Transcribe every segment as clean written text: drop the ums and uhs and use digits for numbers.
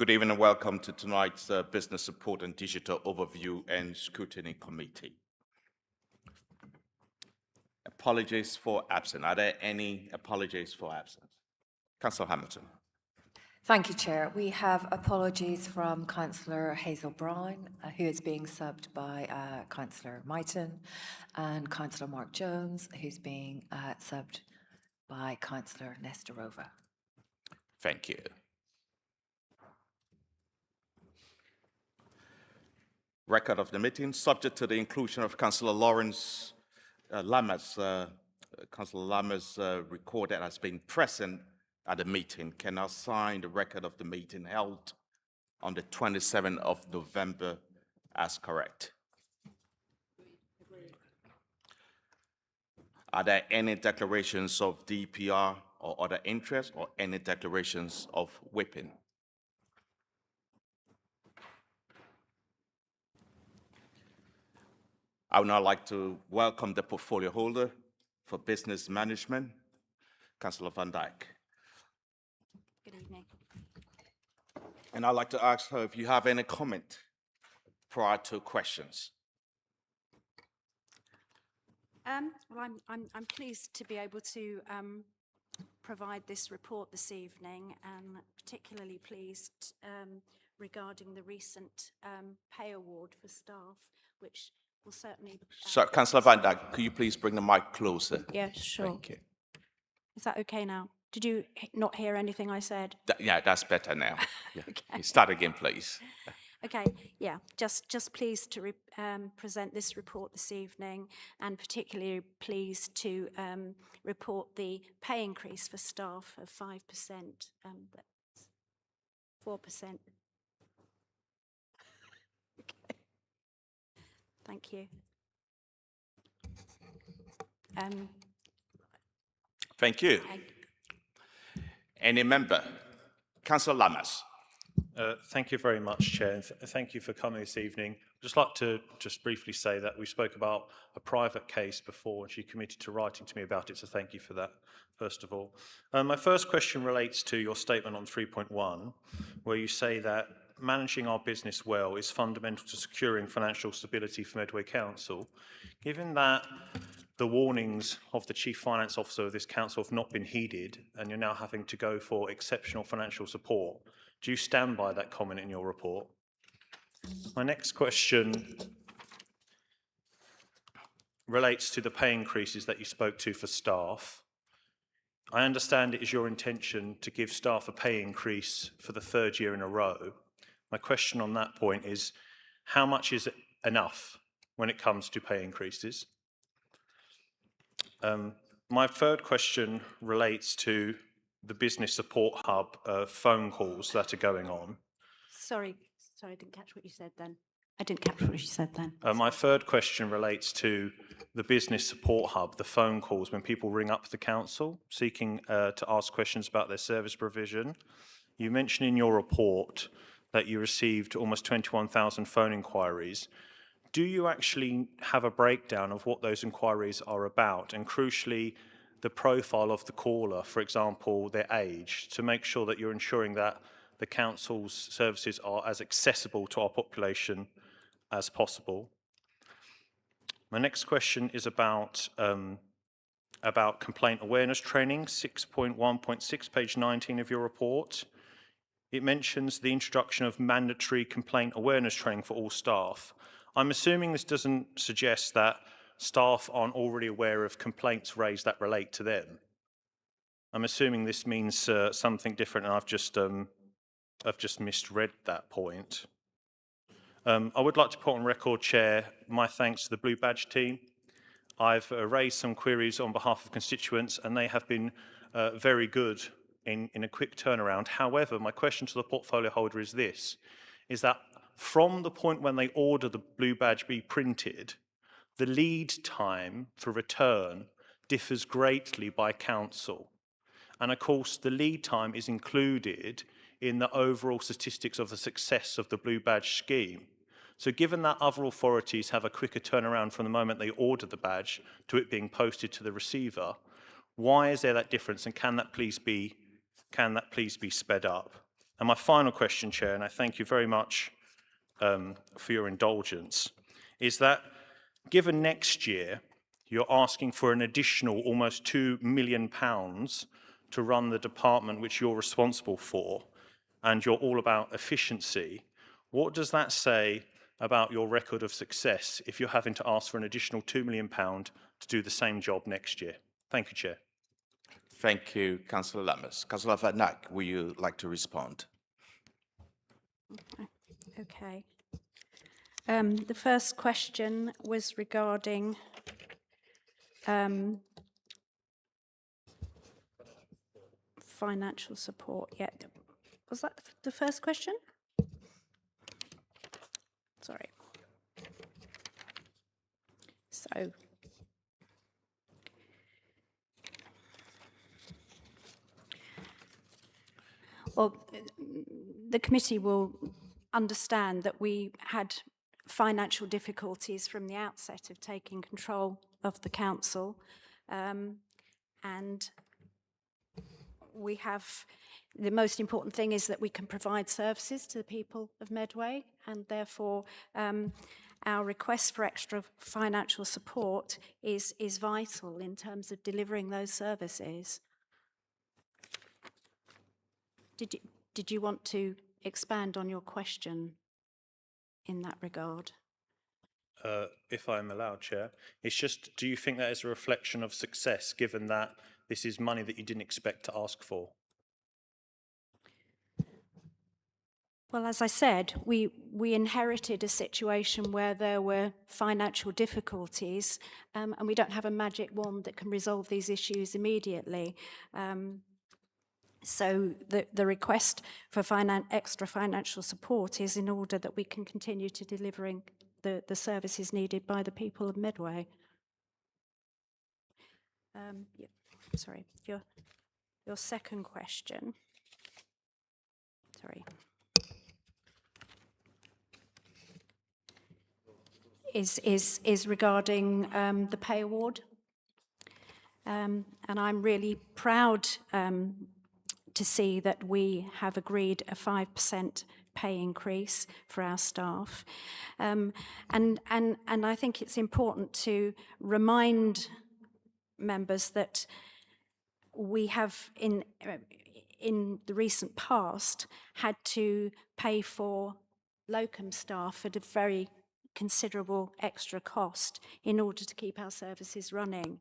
Good evening and welcome to tonight's Business Support and Digital Overview and Scrutiny Committee. Apologies for absence. Are there any apologies for absence? Councillor Hamilton. Thank you, Chair. We have apologies from Councillor Hazel Brown, who is being subbed by Councillor Maritime, and Councillor Mark Jones, who's being subbed by Councillor Nestorova. Thank you. Record of the meeting, subject to the inclusion of Councillor Lawrence Lammers. Councillor Lammers recorded as being present at the meeting, can now sign the record of the meeting held on the 27th of November as correct. Are there any declarations of DPR or other interests or any declarations of whipping? I would now like to welcome the portfolio holder for business management, Councillor Van Dijk. Good evening. And I'd like to ask her if you have any comment prior to questions. Well, I'm pleased to be able to provide this report this evening, and particularly pleased regarding the recent pay award for staff, which will certainly. So, Councillor Van Dijk, could you please bring the mic closer? Yeah, sure. Thank you. Is that okay now? Did you not hear anything I said? Yeah, that's better now. Yeah. Okay. Start again, please. Okay, yeah, just pleased to present this report this evening, and particularly pleased to report the pay increase for staff of 5%, that's 4%. Okay. Thank you. Thank you. Any member? Councillor Lammers. Thank you very much, Chair, and thank you for coming this evening. I'd just like to briefly say that we spoke about a private case before, and she committed to writing to me about it, so thank you for that, first of all. My first question relates to your statement on 3.1, where you say that managing our business well is fundamental to securing financial stability for Medway Council. Given that the warnings of the Chief Finance Officer of this council have not been heeded, and you're now having to go for exceptional financial support, do you stand by that comment in your report? My next question relates to the pay increases that you spoke to for staff. I understand it is your intention to give staff a pay increase for the third year in a row. My question on that point is, how much is enough when it comes to pay increases? My third question relates to the business support hub phone calls that are going on. Sorry, I didn't catch what you said then. My third question relates to the business support hub, the phone calls when people ring up the council seeking to ask questions about their service provision. You mentioned in your report that you received almost 21,000 phone inquiries. Do you actually have a breakdown of what those inquiries are about, and crucially, the profile of the caller, for example, their age, to make sure that you're ensuring that the council's services are as accessible to our population as possible? My next question is about complaint awareness training, 6.1.6, page 19 of your report. It mentions the introduction of mandatory complaint awareness training for all staff. I'm assuming this doesn't suggest that staff aren't already aware of complaints raised that relate to them. I'm assuming this means something different, and I've just misread that point. I would like to put on record, Chair, my thanks to the Blue Badge team. I've raised some queries on behalf of constituents, and they have been very good in a quick turnaround. However, my question to the portfolio holder is this, is that from the point when they order the Blue Badge be printed, the lead time for return differs greatly by council. And of course, the lead time is included in the overall statistics of the success of the Blue Badge scheme. So given that other authorities have a quicker turnaround from the moment they order the badge to it being posted to the receiver, why is there that difference, and can that please be sped up? And my final question, Chair, and I thank you very much for your indulgence, is that given next year you're asking for an additional almost £2 million to run the department which you're responsible for, and you're all about efficiency, what does that say about your record of success if you're having to ask for an additional £2 million to do the same job next year? Thank you, Chair. Thank you, Councillor Lammers. Councillor Van Eyck, would you like to respond? Okay. The first question was regarding financial support. Yeah, was that the first question? Sorry. So, well, the committee will understand that we had financial difficulties from the outset of taking control of the council, and we have, the most important thing is that we can provide services to the people of Medway, and therefore our request for extra financial support is vital in terms of delivering those services. Did you want to expand on your question in that regard? If I'm allowed, Chair, it's just, do you think that is a reflection of success, given that this is money that you didn't expect to ask for? Well, as I said, we inherited a situation where there were financial difficulties, and we don't have a magic wand that can resolve these issues immediately. So the request for extra financial support is in order that we can continue to delivering the services needed by the people of Medway. Yeah, sorry, your second question. Sorry. Is regarding the pay award. And I'm really proud to see that we have agreed a 5% pay increase for our staff. And I think it's important to remind members that we have in the recent past had to pay for locum staff at a very considerable extra cost in order to keep our services running.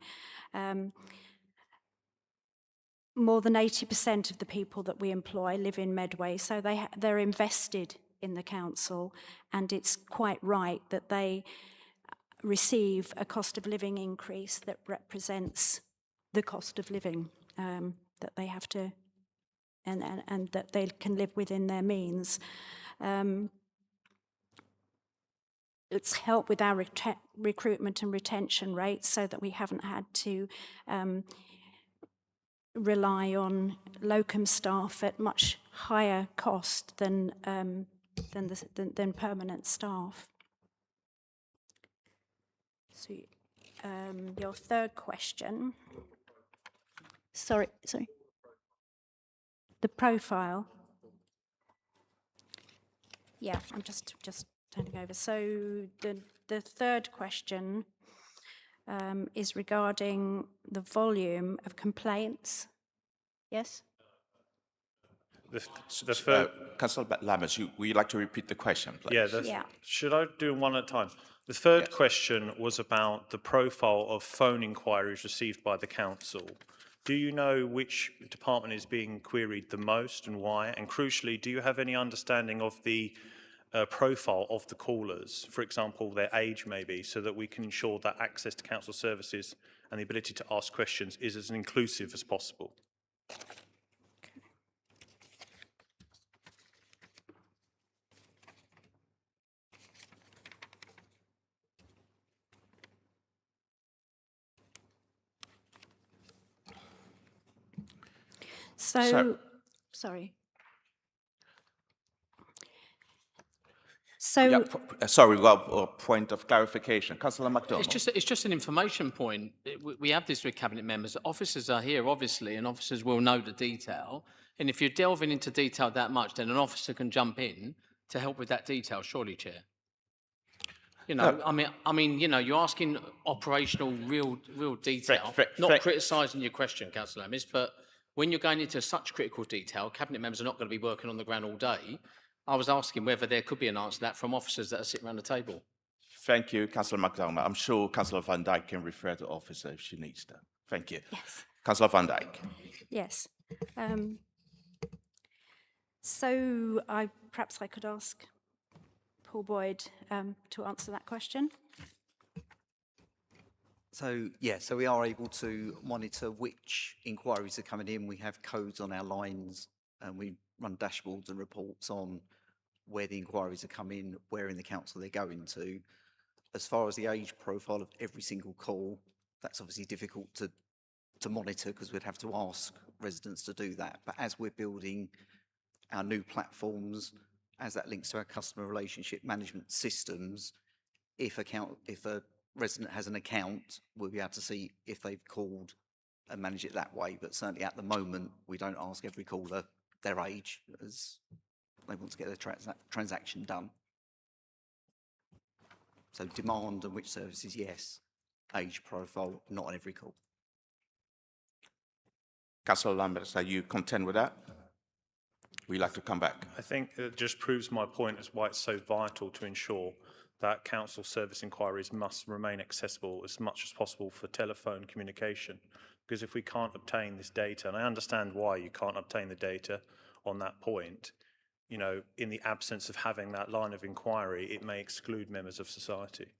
More than 80% of the people that we employ live in Medway, so they're invested in the council, and it's quite right that they receive a cost of living increase that represents the cost of living that they have to, and that they can live within their means. It's helped with our recruitment and retention rates so that we haven't had to rely on locum staff at much higher cost than permanent staff. So, your third question. Sorry. The profile. Yeah, I'm just turning over. So the third question is regarding the volume of complaints. Yes? The third... Councillor Lammers, would you like to repeat the question, please? Yeah. Should I do them one at a time? The third question was about the profile of phone inquiries received by the council. Do you know which department is being queried the most and why? And crucially, do you have any understanding of the profile of the callers, for example, their age maybe, so that we can ensure that access to council services and the ability to ask questions is as inclusive as possible? So sorry. So, yeah, sorry, we've got a point of clarification. Councillor MacDonald. It's just an information point. We have this with cabinet members. Officers are here, obviously, and officers will know the detail. And if you're delving into detail that much, then an officer can jump in to help with that detail, surely, Chair. You know, you know, you're asking operational, real detail, not criticising your question, Councillor Amis, but when you're going into such critical detail, cabinet members are not going to be working on the ground all day. I was asking whether there could be an answer to that from officers that are sitting around the table. Thank you, Councillor McDonald. I'm sure Councillor Van Dijk can refer to the officer if she needs to. Thank you. Yes. Councillor Van Dijk. Yes. Perhaps I could ask Paul Boyd to answer that question. So, yeah, so we are able to monitor which inquiries are coming in. We have codes on our lines and we run dashboards and reports on where the inquiries are coming, where in the council they're going to. As far as the age profile of every single call, that's obviously difficult to monitor because we'd have to ask residents to do that. But as we're building our new platforms, as that links to our customer relationship management systems, if a resident has an account, we'll be able to see if they've called and manage it that way. But certainly at the moment, we don't ask every caller their age as they want to get their transaction done. So demand and which services, yes. Age profile, not on every call. Councillor Lambert, are you content with that? Would you like to come back? I think it just proves my point as why it's so vital to ensure that council service inquiries must remain accessible as much as possible for telephone communication. Because if we can't obtain this data, and I understand why you can't obtain the data on that point, you know, in the absence of having that line of inquiry, it may exclude members of society.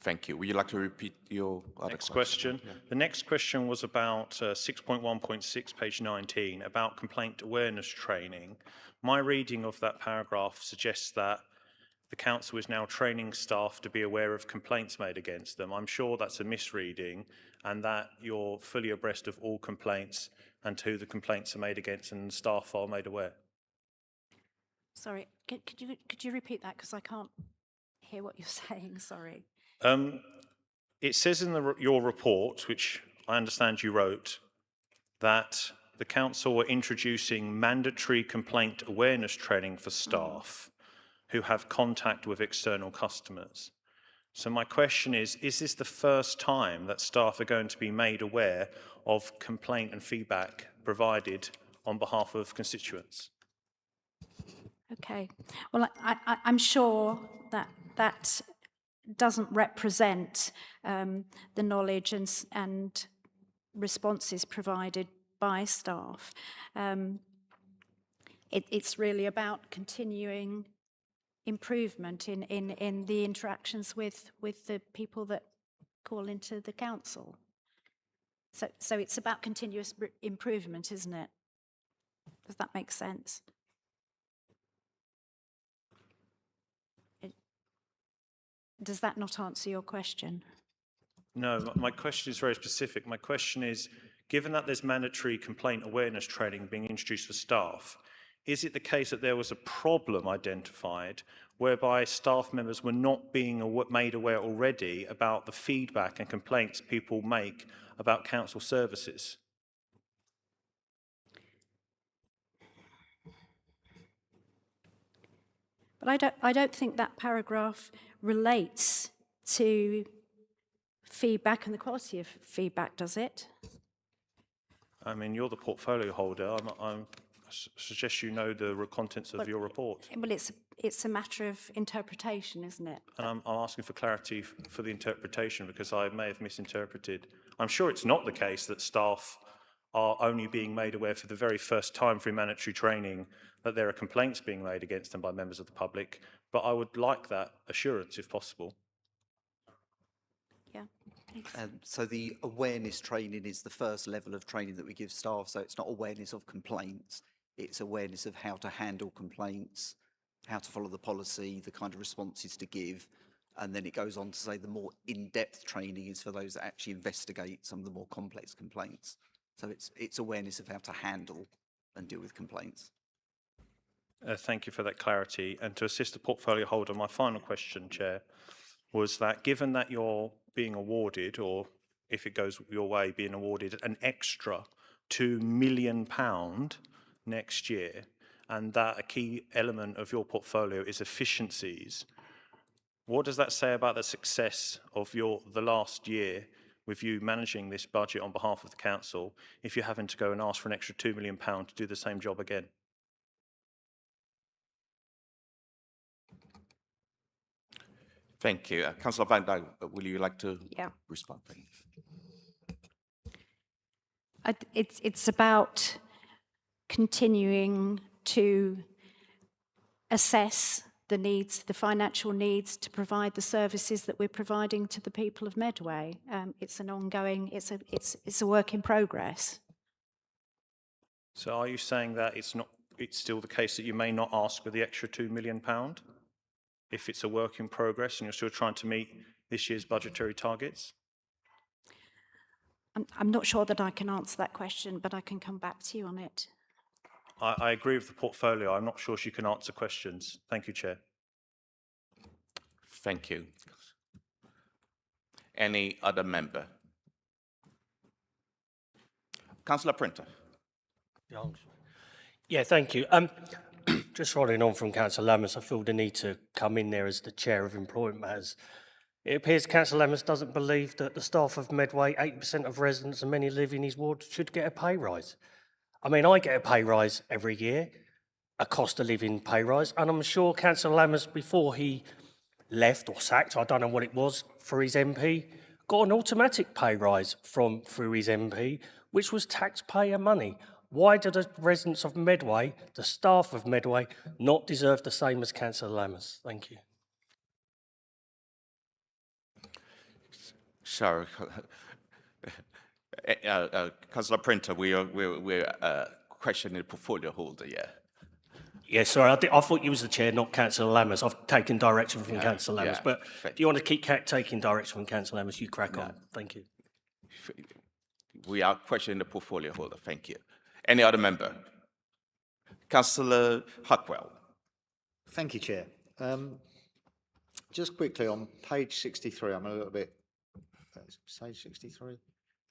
Thank you. Would you like to repeat your other Next question. Yeah. The next question was about 6.1.6, page 19, about complaint awareness training. My reading of that paragraph suggests that the council is now training staff to be aware of complaints made against them. I'm sure that's a misreading and that you're fully abreast of all complaints and who the complaints are made against and staff are made aware. Sorry, could you repeat that because I can't hear what you're saying, sorry. It says in your report, which I understand you wrote, that the council were introducing mandatory complaint awareness training for staff who have contact with external customers. So my question is this the first time that staff are going to be made aware of complaint and feedback provided on behalf of constituents? Okay, well, I'm sure that doesn't represent the knowledge and responses provided by staff. It's really about continuing improvement in the interactions with the people that call into the council. So it's about continuous improvement, isn't it? Does that make sense? Does that not answer your question? No, my question is very specific. My question is, given that there's mandatory complaint awareness training being introduced for staff, is it the case that there was a problem identified whereby staff members were not being made aware already about the feedback and complaints people make about council services? But I don't think that paragraph relates to feedback and the quality of feedback, does it? I mean, you're the portfolio holder. I suggest you know the contents of your report. Well, it's a matter of interpretation, isn't it? And I'm asking for clarity for the interpretation because I may have misinterpreted. I'm sure it's not the case that staff are only being made aware for the very first time through mandatory training that there are complaints being made against them by members of the public, but I would like that assurance if possible. Yeah, thanks. So the awareness training is the first level of training that we give staff, so it's not awareness of complaints, it's awareness of how to handle complaints, how to follow the policy, the kind of responses to give, and then it goes on to say the more in-depth training is for those that actually investigate some of the more complex complaints. So it's awareness of how to handle and deal with complaints. Thank you for that clarity. And to assist the portfolio holder, my final question, Chair, was that given that you're being awarded, or if it goes your way, being awarded an extra £2 million next year, and that a key element of your portfolio is efficiencies, what does that say about the success of the last year with you managing this budget on behalf of the council if you're having to go and ask for an extra £2 million to do the same job again? Thank you. Councillor Van Dijk, will you like to respond? It's about continuing to assess the needs, the financial needs to provide the services that we're providing to the people of Medway. It's an ongoing, it's a work in progress. So are you saying that it's still the case that you may not ask for the extra £2 million if it's a work in progress and you're still trying to meet this year's budgetary targets? I'm not sure that I can answer that question, but I can come back to you on it. I agree with the portfolio. I'm not sure she can answer questions. Thank you, Chair. Thank you. Any other member? Councillor Printer. Yeah, thank you. Just following on from Councillor Lammas, I feel the need to come in there as the Chair of Employment Matters. It appears Councillor Lammas doesn't believe that the staff of Medway, 80% of residents and many live in his ward, should get a pay rise. I mean, I get a pay rise every year, a cost of living pay rise, and I'm sure Councillor Lammas, before he left or sacked, I don't know what it was, for his MP, got an automatic pay rise through his MP, which was taxpayer money. Why do the residents of Medway, the staff of Medway, not deserve the same as Councillor Lammas? Thank you. Sorry. Councillor Printer, we're questioning the portfolio holder, yeah. Yeah, sorry, I thought you was the Chair, not Councillor Lammas. I've taken direction from Councillor Lammas, but do you want to keep taking direction from Councillor Lammas? You crack on. Thank you. We are questioning the portfolio holder. Thank you. Any other member? Councillor Huckwell. Thank you, Chair. Just quickly on page 63, I'm a little bit, page 63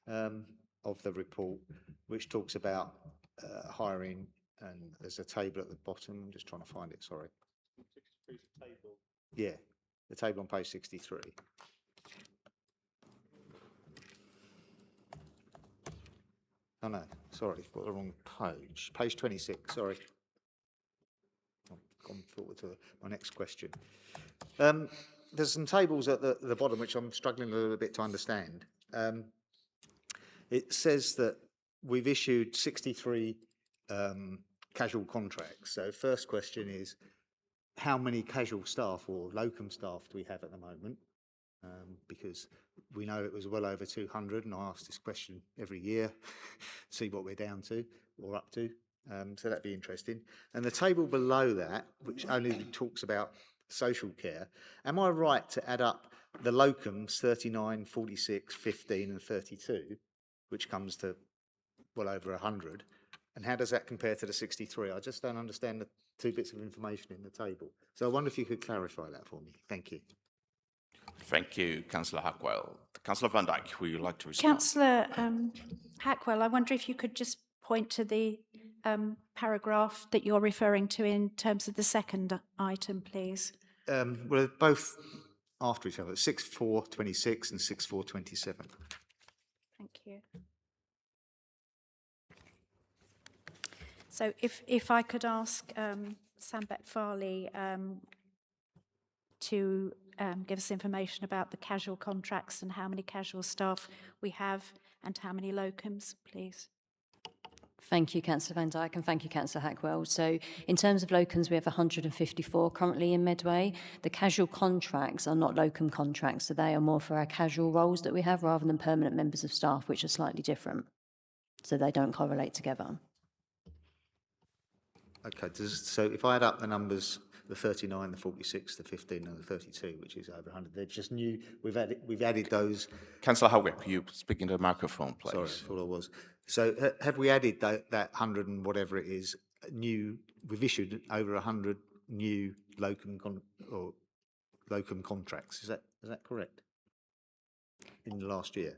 of the report, which talks about hiring, and there's a table at the bottom. I'm just trying to find it, sorry. 63 is a table. Yeah, the table on page 63. Oh no, sorry, I've got the wrong page. Page 26, sorry. I've gone forward to my next question. There's some tables at the bottom which I'm struggling a little bit to understand. It says that we've issued 63 casual contracts. So first question is, how many casual staff or locum staff do we have at the moment? Because we know it was well over 200, and I ask this question every year, see what we're down to or up to. So that'd be interesting. And the table below that, which only talks about social care, am I right to add up the locums 39, 46, 15 and 32, which comes to well over 100? And how does that compare to the 63? I just don't understand the two bits of information in the table. So I wonder if you could clarify that for me. Thank you. Thank you, Councillor Hackwell. Councillor Van Dijk, would you like to respond? Councillor Hackwell, I wonder if you could just point to the paragraph that you're referring to in terms of the second item, please. Well, they're both after each other, 6426 and 6427. Thank you. So if I could ask Sambet Farley to give us information about the casual contracts and how many casual staff we have and how many locums, please. Thank you, Councillor Van Dijk, and thank you, Councillor Hackwell. So in terms of locums, we have 154 currently in Medway. The casual contracts are not locum contracts, so they are more for our casual roles that we have rather than permanent members of staff, which are slightly different. So they don't correlate together. Okay, so if I add up the numbers, the 39, the 46, the 15 and the 32, which is over 100, they're just new, we've added those. Councillor Howard, you speak into the microphone, please. Sorry, I thought I was. So have we added that 100 and whatever it is, new, we've issued over 100 new locum contracts, is that correct? In the last year?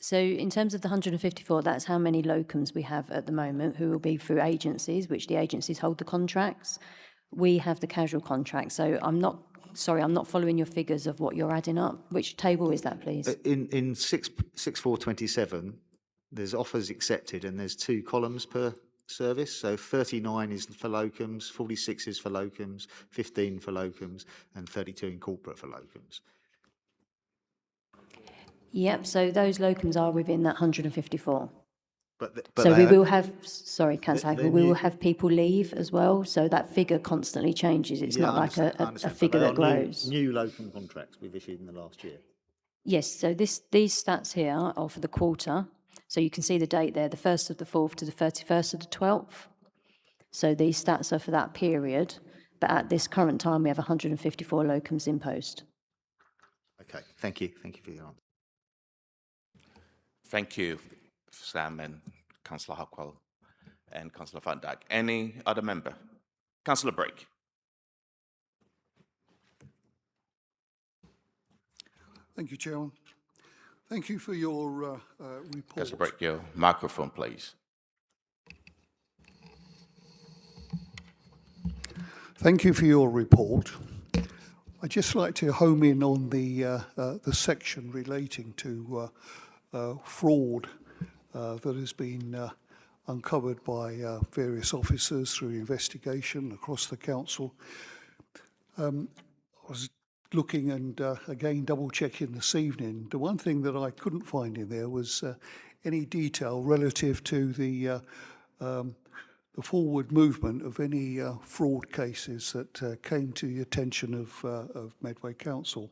So in terms of the 154, that's how many locums we have at the moment who will be through agencies, which the agencies hold the contracts. We have the casual contracts. So I'm not following your figures of what you're adding up. Which table is that, please? In 6427, there's offers accepted and there's 2 columns per service. So 39 is for locums, 46 is for locums, 15 for locums, and 32 in corporate for locums. Yep, so those locums are within that 154. But So we they- will have, sorry, Councillor they're Hagel, we will new- have people leave as well, so that figure constantly changes. It's Yeah, not I like understand, I a understand, but figure they that are grows. New locum contracts we've issued in the last year. Yes, so these stats here are for the quarter. So you can see the date there, the 1st of the 4th to the 31st of the 12th. So these stats are for that period, but at this current time, we have 154 locums in post. Okay, thank you. Thank you for your answer. Thank you, Sam and Councillor Hockwell and Councillor Van Dijk. Any other member? Councillor Brake. Thank you, Chairman. Thank you for your report. Councillor Brake, your microphone, please. Thank you for your report. I'd just like to home in on the section relating to fraud that has been uncovered by various officers through investigation across the council. I was looking and again double checking this evening. The one thing that I couldn't find in there was any detail relative to the forward movement of any fraud cases that came to the attention of Medway Council,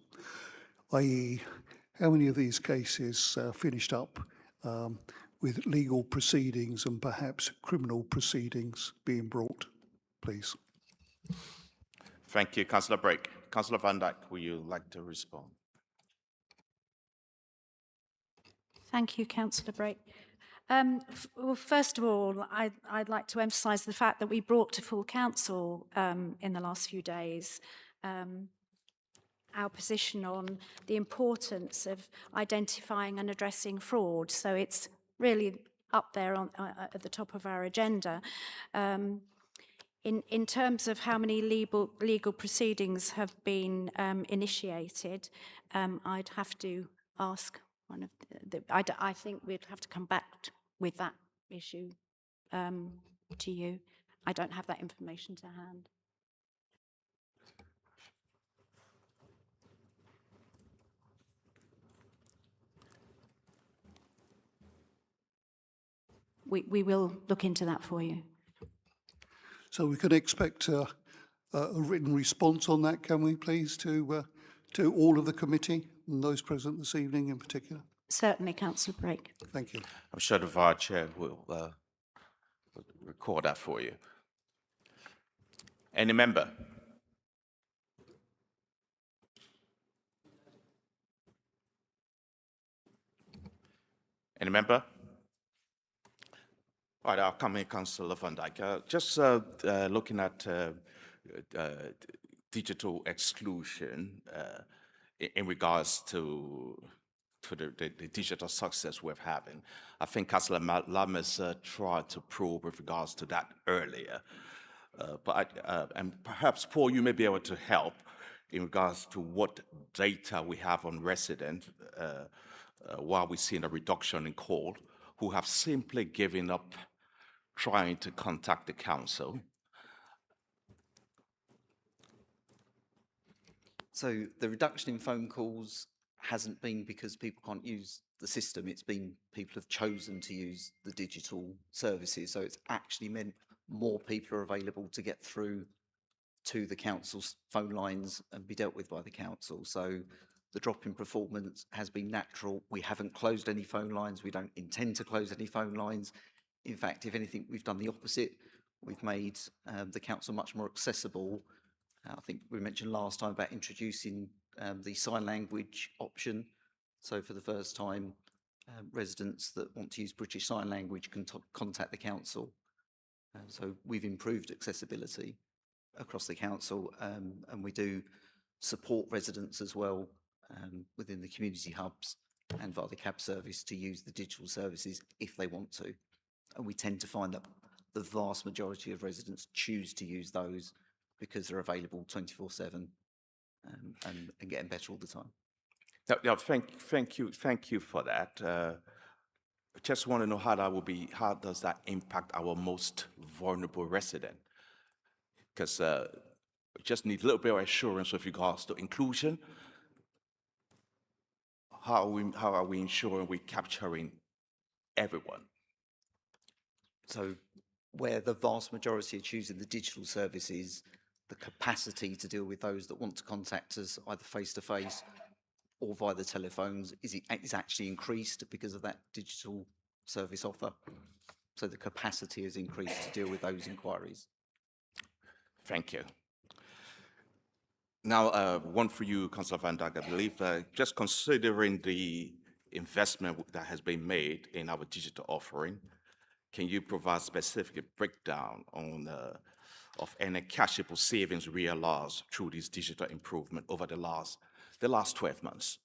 i.e. how many of these cases finished up with legal proceedings and perhaps criminal proceedings being brought, please. Thank you, Councillor Brake. Councillor Van Dijk, would you like to respond? Thank you, Councillor Brake. Well, first of all, I'd like to emphasise the fact that we brought to full council in the last few days our position on the importance of identifying and addressing fraud. So it's really up there at the top of our agenda. In terms of how many legal proceedings have been initiated, I'd have to ask one of I think we'd have to come back with that issue to you. I don't have that information to hand. We will look into that for you. So we can expect a written response on that, can we please, to all of the committee and those present this evening in particular? Certainly, Councillor Brake. Thank you. I'm sure the Vice Chair will record that for you. Any member? Any member? All right, I'll come in, Councillor Van Dijk. Just looking at digital exclusion in regards to the digital success we're having. I think Councillor Lammers tried to probe with regards to that earlier. And perhaps, Paul, you may be able to help in regards to what data we have on residents while we're seeing a reduction in call, who have simply given up trying to contact the council. So the reduction in phone calls hasn't been because people can't use the system. It's been people have chosen to use the digital services. So it's actually meant more people are available to get through to the council's phone lines and be dealt with by the council. So the drop in performance has been natural. We haven't closed any phone lines. We don't intend to close any phone lines. In fact, if anything, we've done the opposite. We've made the council much more accessible. I think we mentioned last time about introducing the sign language option. So for the first time, residents that want to use British Sign Language can contact the council. So we've improved accessibility across the council, and we do support residents as well within the community hubs and via the cab service to use the digital services if they want to. And we tend to find that the vast majority of residents choose to use those because they're available 24/7 and getting better all the time. Yeah, thank you for that. I just want to know how does that impact our most vulnerable resident? Because we just need a little bit of assurance with regards to inclusion. How are we ensuring we're capturing everyone? So where the vast majority are choosing the digital services, the capacity to deal with those that want to contact us either face-to-face or via the telephones is actually increased because of that digital service offer. So the capacity has increased to deal with those inquiries. Thank you. Now, one for you, Councillor Van Dijk. I believe just considering the investment that has been made in our digital offering, can you provide specific breakdown on of any cashable savings realized through this digital improvement over the last 12 months?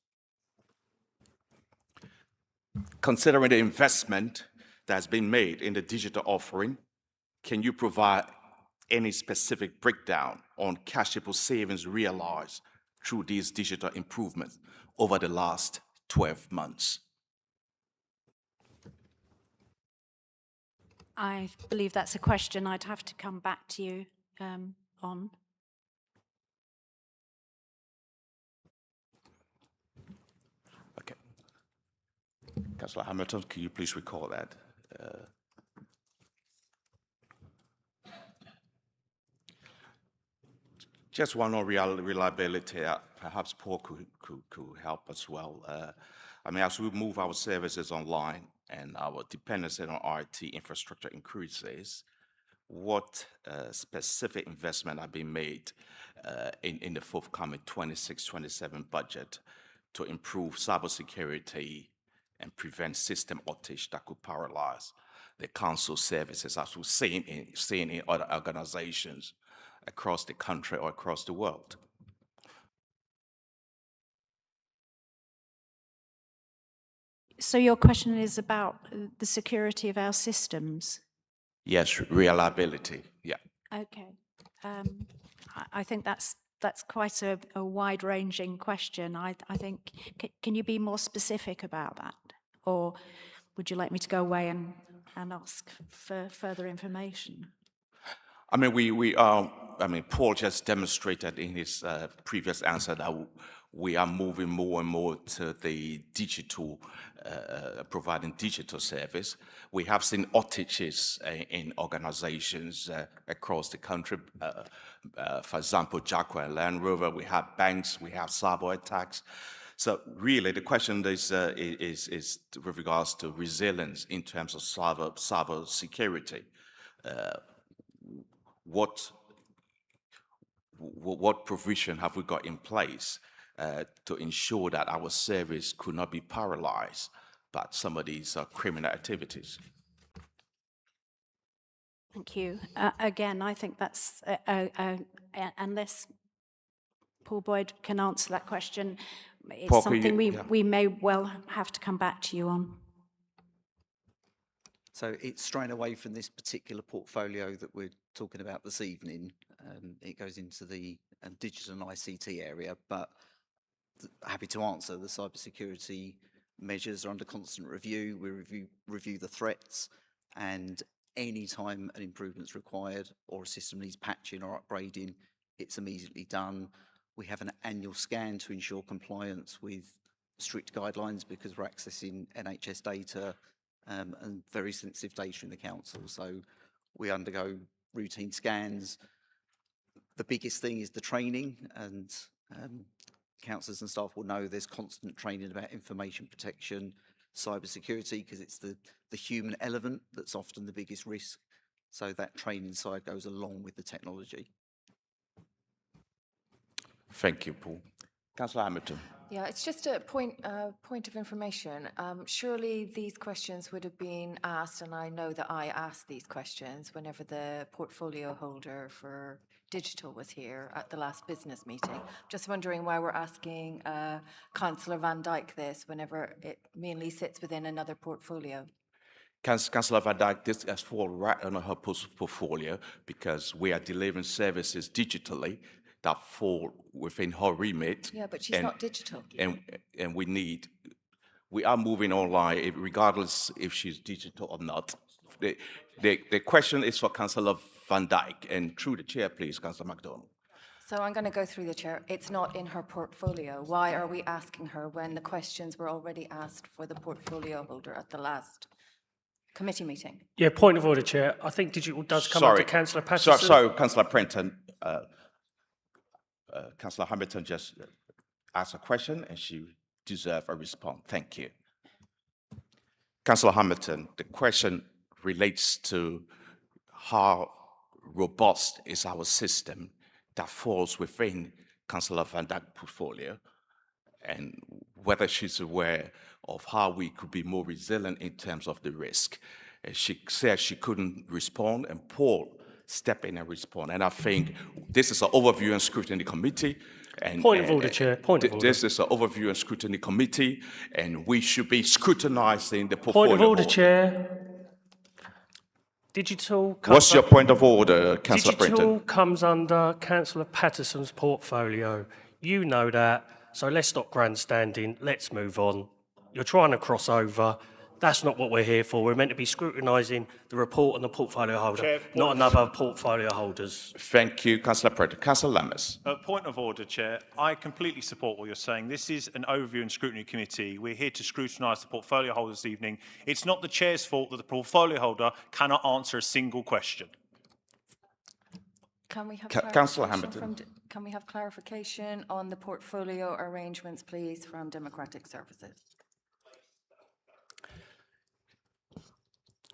Considering the investment that has been made in the digital offering, can you provide any specific breakdown on cashable savings realized through these digital improvements over the last 12 months? I believe that's a question I'd have to come back to you on. Okay. Councillor Hamilton, can you please recall that? Just one on reliability, perhaps Paul could help as well. I mean, as we move our services online and our dependency on IT infrastructure increases, what specific investment have been made in the forthcoming 26-27 budget to improve cybersecurity and prevent system outage that could paralyze the council services, as we've seen in other organizations across the country or across the world? So your question is about the security of our systems? Yes, reliability, yeah. Okay. I think that's quite a wide-ranging question. I think, can you be more specific about that? Or would you like me to go away and ask for further information? I mean, I mean, Paul just demonstrated in his previous answer that we are moving more and more to the digital, providing digital service. We have seen outages in organizations across the country. For example, Jackwell Land Rover, we have banks, we have cyber attacks. So really, the question is with regards to resilience in terms of cyber security. What provision have we got in place to ensure that our service could not be paralyzed by some of these criminal activities? Thank you. Again, I think that's, unless Paul Boyd can answer that question, it's Paul, something yeah. we may well have to come back to you on. So it's straying away from this particular portfolio that we're talking about this evening. It goes into the digital and ICT area, but happy to answer. The cybersecurity measures are under constant review. We review the threats, and any time an improvement's required or a system needs patching or upgrading, it's immediately done. We have an annual scan to ensure compliance with strict guidelines because we're accessing NHS data and very sensitive data in the council. So we undergo routine scans. The biggest thing is the training, and councillors and staff will know there's constant training about information protection, cyber security, because it's the human element that's often the biggest risk. So that training side goes along with the technology. Thank you, Paul. Councillor Hamilton. Yeah, it's just a point of information. Surely these questions would have been asked, and I know that I asked these questions whenever the portfolio holder for digital was here at the last business meeting. Just wondering why we're asking Councillor Van Dijk this whenever it mainly sits within another portfolio. Councillor Van Dijk, this has fallen right on her portfolio because we are delivering services digitally that fall within her remit. Yeah, but she's not digital. And we are moving online, regardless if she's digital or not. The question is for Councillor Van Dijk, and through the chair, please, Councillor MacDonald. So I'm going to go through the chair. It's not in her portfolio. Why are we asking her when the questions were already asked for the portfolio holder at the last committee meeting? Yeah, point of order, Chair. I think digital does come under Councillor Patterson. Sorry, Councillor Prenton. Councillor Hamilton just asked a question and she deserves a response. Thank you. Councillor Hamilton, the question relates to how robust is our system that falls within Councillor Van Dijk's portfolio, and whether she's aware of how we could be more resilient in terms of the risk. She said she couldn't respond, and Paul stepped in and respond. And I think this is an overview and scrutiny committee. And, point of order, Chair. Point of order. This is an overview and scrutiny committee, and we should be scrutinizing the portfolio. Point of order, Chair. Digital. What's your point of order, Councillor Brenton? Digital comes under Councillor Patterson's portfolio. You know that. So let's stop grandstanding. Let's move on. You're trying to cross over. That's not what we're here for. We're meant to be scrutinising the report and the portfolio holder, Chair, not another portfolio holders. Thank you, Councillor Brenton. Councillor Lammers. Point of order, Chair. I completely support what you're saying. This is an overview and scrutiny committee. We're here to scrutinise the portfolio holder this evening. It's not the Chair's fault that the portfolio holder cannot answer a single question. Can we have Councillor Hamilton. Can we have clarification on the portfolio arrangements, please, from Democratic Services?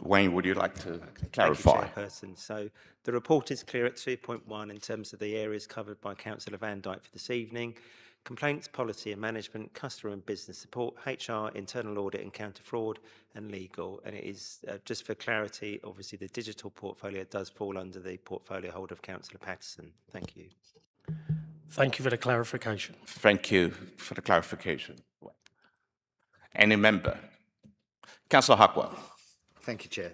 Wayne, would you like to clarify? Thank you, Chairperson. So the report is clear at 2.1 in terms of the areas covered by Councillor Van Dijk for this evening: complaints, policy and management, customer and business support, HR, internal audit and counter fraud, and legal. And it is, just for clarity, obviously the digital portfolio does fall under the portfolio holder of Councillor Patterson. Thank you. Thank you for the clarification. Thank you for the clarification. Any member? Councillor Hackwell. Thank you, Chair.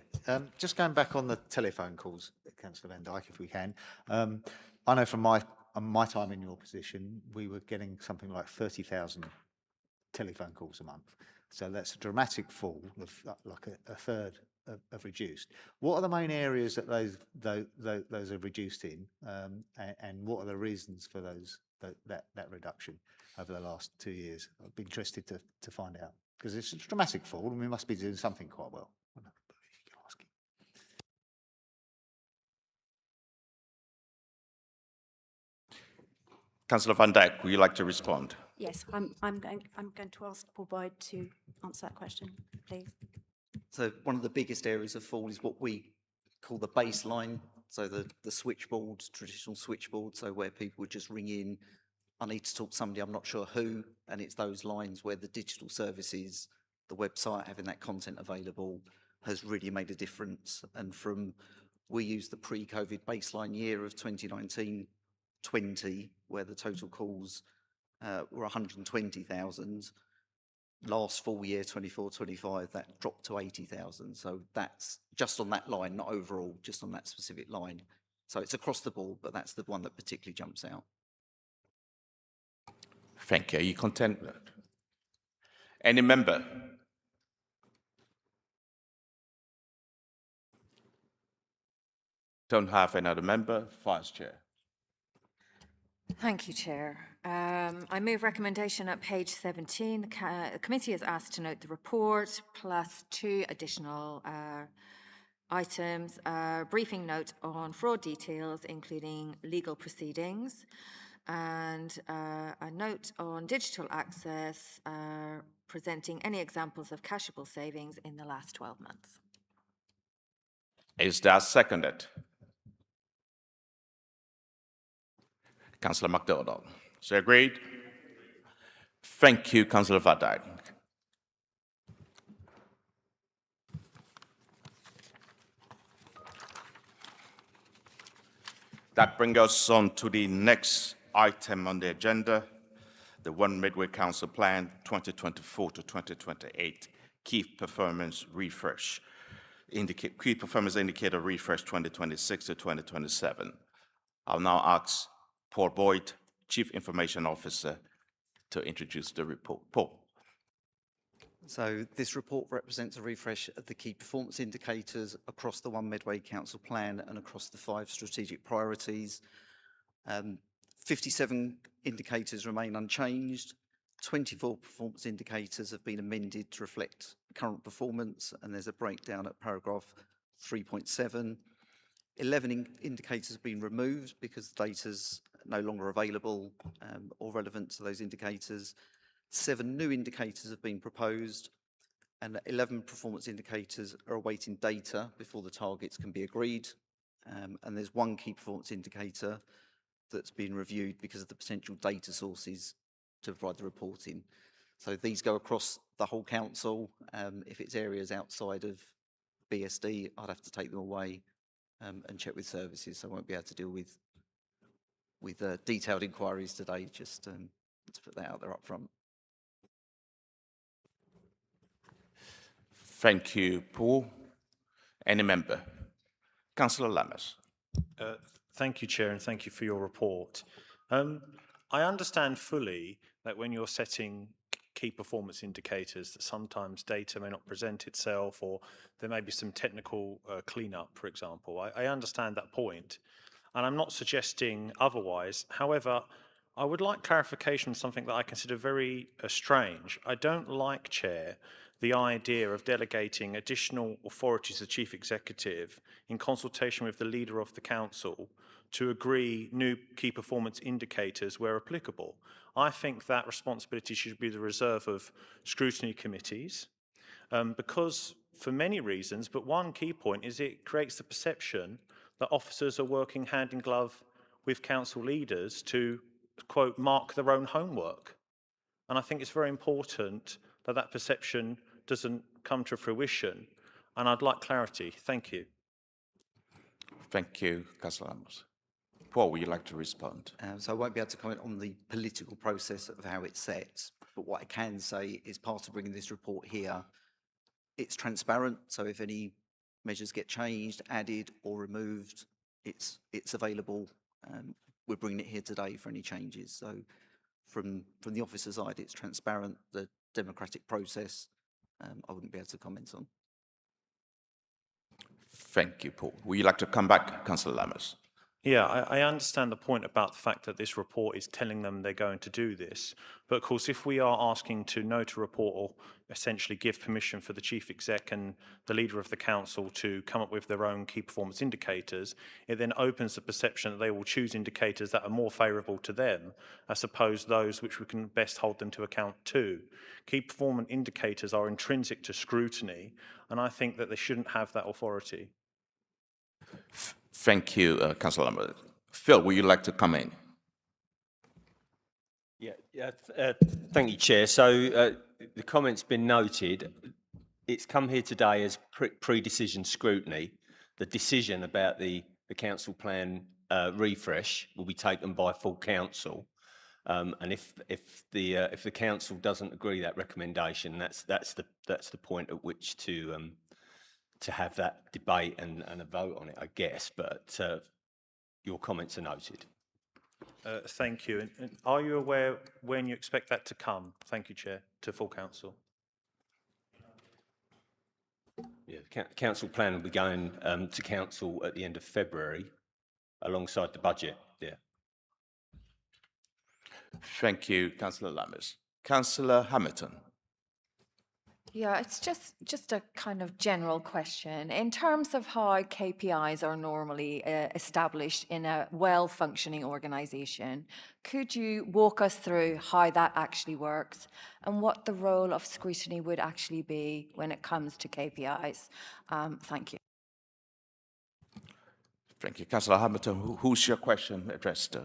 Just going back on the telephone calls, Councillor Van Dijk, if we can. I know from my time in your position, we were getting something like 30,000 telephone calls a month. So that's a dramatic fall of like a third have reduced. What are the main areas that those have reduced in, and what are the reasons for that reduction over the last 2 years? I'd be interested to find out, because it's a dramatic fall and we must be doing something quite well. Councillor Van Dijk, would you like to respond? Yes, I'm going to ask Paul Boyd to answer that question, please. So one of the biggest areas of fall is what we call the baseline. So the switchboards, traditional switchboards, so where people would just ring in, I need to talk to somebody, I'm not sure who, and it's those lines where the digital services, the website, having that content available has really made a difference. And we use the pre-COVID baseline year of 2019-20, where the total calls were 120,000. Last full year, 24-25, that dropped to 80,000. So that's just on that line, not overall, just on that specific line. So it's across the board, but that's the one that particularly jumps out. Thank you. Are you content with that? Any member? Don't have another member. Vice Chair. Thank you, Chair. I move recommendation at page 17. The committee is asked to note the report plus 2 additional items. Briefing note on fraud details, including legal proceedings, and a note on digital access, presenting any examples of cashable savings in the last 12 months. Is that seconded? Councillor MacDonald. So agreed? Thank you, Councillor Van Dijk. That brings us on to the next item on the agenda, the One Medway Council Plan 2024 to 2028 Key Performance Refresh. Key Performance Indicator Refresh 2026 to 2027. I'll now ask Paul Boyd, Chief Information Officer, to introduce the report. Paul. So this report represents a refresh of the key performance indicators across the One Medway Council Plan and across the 5 strategic priorities. 57 indicators remain unchanged. 24 performance indicators have been amended to reflect current performance, and there's a breakdown at paragraph 3.7. 11 indicators have been removed because the data's no longer available or relevant to those indicators. 7 new indicators have been proposed, and 11 performance indicators are awaiting data before the targets can be agreed. And there's 1 key performance indicator that's been reviewed because of the potential data sources to provide the reporting. So these go across the whole council. If it's areas outside of BSD, I'd have to take them away and check with services. So I won't be able to deal with detailed inquiries today, just to put that out there up front. Thank you, Paul. Any member? Councillor Lammers. Thank you, Chair, and thank you for your report. I understand fully that when you're setting key performance indicators that sometimes data may not present itself or there may be some technical cleanup, for example. I understand that point, and I'm not suggesting otherwise. However, I would like clarification on something that I consider very strange. I don't like, Chair, the idea of delegating additional authority to the Chief Executive in consultation with the Leader of the Council to agree new key performance indicators where applicable. I think that responsibility should be the reserve of scrutiny committees because for many reasons, but one key point is it creates the perception that officers are working hand in glove with council leaders to, quote, mark their own homework. And I think it's very important that that perception doesn't come to fruition. And I'd like clarity. Thank you. Thank you, Councillor Lammers. Paul, would you like to respond? So I won't be able to comment on the political process of how it's set, but what I can say is part of bringing this report here, it's transparent. So if any measures get changed, added or removed, it's available. We're bringing it here today for any changes. So from the officer side, it's transparent. The democratic process, I wouldn't be able to comment on. Thank you, Paul. Would you like to come back, Councillor Lammers? Yeah, I understand the point about the fact that this report is telling them they're going to do this. But of course, if we are asking to note a report or essentially give permission for the Chief Exec and the Leader of the Council to come up with their own key performance indicators, it then opens the perception that they will choose indicators that are more favourable to them, as opposed to those which we can best hold them to account to. Key performance indicators are intrinsic to scrutiny, and I think that they shouldn't have that authority. Thank you, Councillor Lambert. Phil, would you like to come in? Thank you, Chair. So the comment's been noted. It's come here today as pre-decision scrutiny. The decision about the council plan refresh will be taken by full council, and if the council doesn't agree that recommendation, that's the point at which to have that debate and a vote on it, I guess. But your comments are noted. Thank you. And are you aware when you expect that to come? Thank you, Chair, to full council. Yeah, the council plan will be going to council at the end of February, alongside the budget. Yeah. Thank you, Councillor Lammers. Councillor Hamilton. Yeah, it's just a kind of general question. In terms of how KPIs are normally established in a well-functioning organisation, could you walk us through how that actually works and what the role of scrutiny would actually be when it comes to KPIs? Thank you. Thank you, Councillor Hamilton. Who's your question addressed to?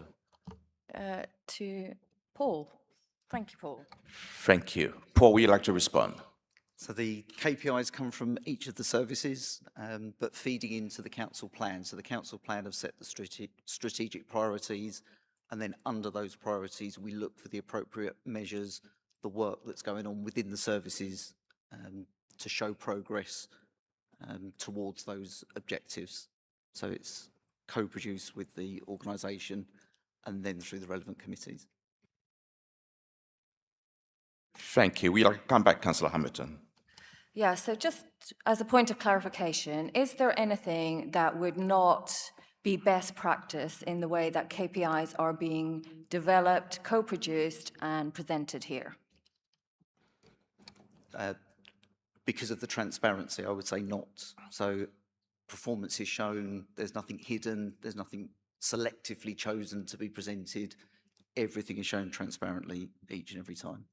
To Paul. Thank you, Paul. Thank you. Paul, would you like to respond? So the KPIs come from each of the services, but feeding into the council plan. So the council plan have set the strategic priorities, and then under those priorities, we look for the appropriate measures, the work that's going on within the services to show progress towards those objectives. So it's co-produced with the organisation and then through the relevant committees. Thank you. Would you like to come back, Councillor Hamilton? Yeah, so just as a point of clarification, is there anything that would not be best practice in the way that KPIs are being developed, co-produced and presented here? Because of the transparency, I would say not. So performance is shown, there's nothing hidden, there's nothing selectively chosen to be presented. Everything is shown transparently each and every time.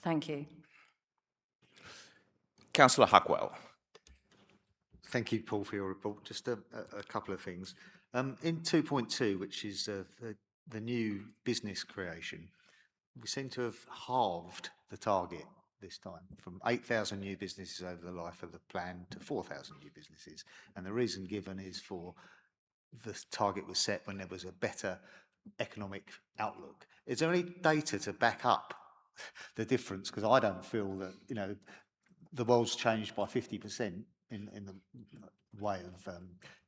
Thank you. Councillor Hackwell. Thank you, Paul, for your report. Just a couple of things. In 2.2, which is the new business creation, we seem to have halved the target this time, from 8,000 new businesses over the life of the plan to 4,000 new businesses. And the reason given is for the target was set when there was a better economic outlook. Is there any data to back up the difference? Because I don't feel that, you know, the world's changed by 50% in the way of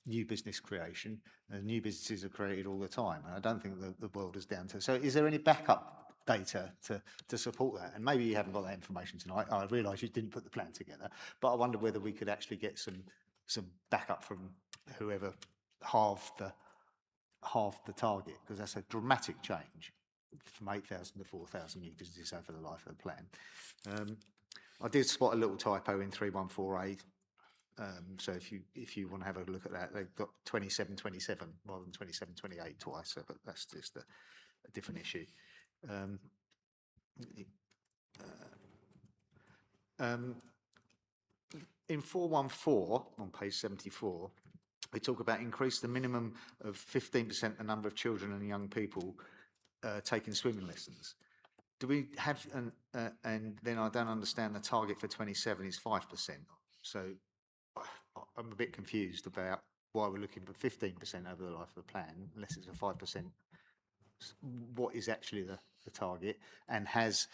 new business creation, and new businesses are created all the time. And I don't think the world is down to. So is there any backup data to support that? And maybe you haven't got that information tonight. I realise you didn't put the plan together, but I wonder whether we could actually get some backup from whoever halved the target, because that's a dramatic change from 8,000 to 4,000 new businesses over the life of the plan. I did spot a little typo in 314A. So if you want to have a look at that, they've got 2727 rather than 2728 twice. So, but that's just a different issue. In 414 on page 74, we talk about increase the minimum of 15% the number of children and young people taking swimming lessons. Do we have and then I don't understand the target for 27 is 5%. So I'm a bit confused about why we're looking for 15% over the life of the plan, unless it's a 5%. What is actually the target, and has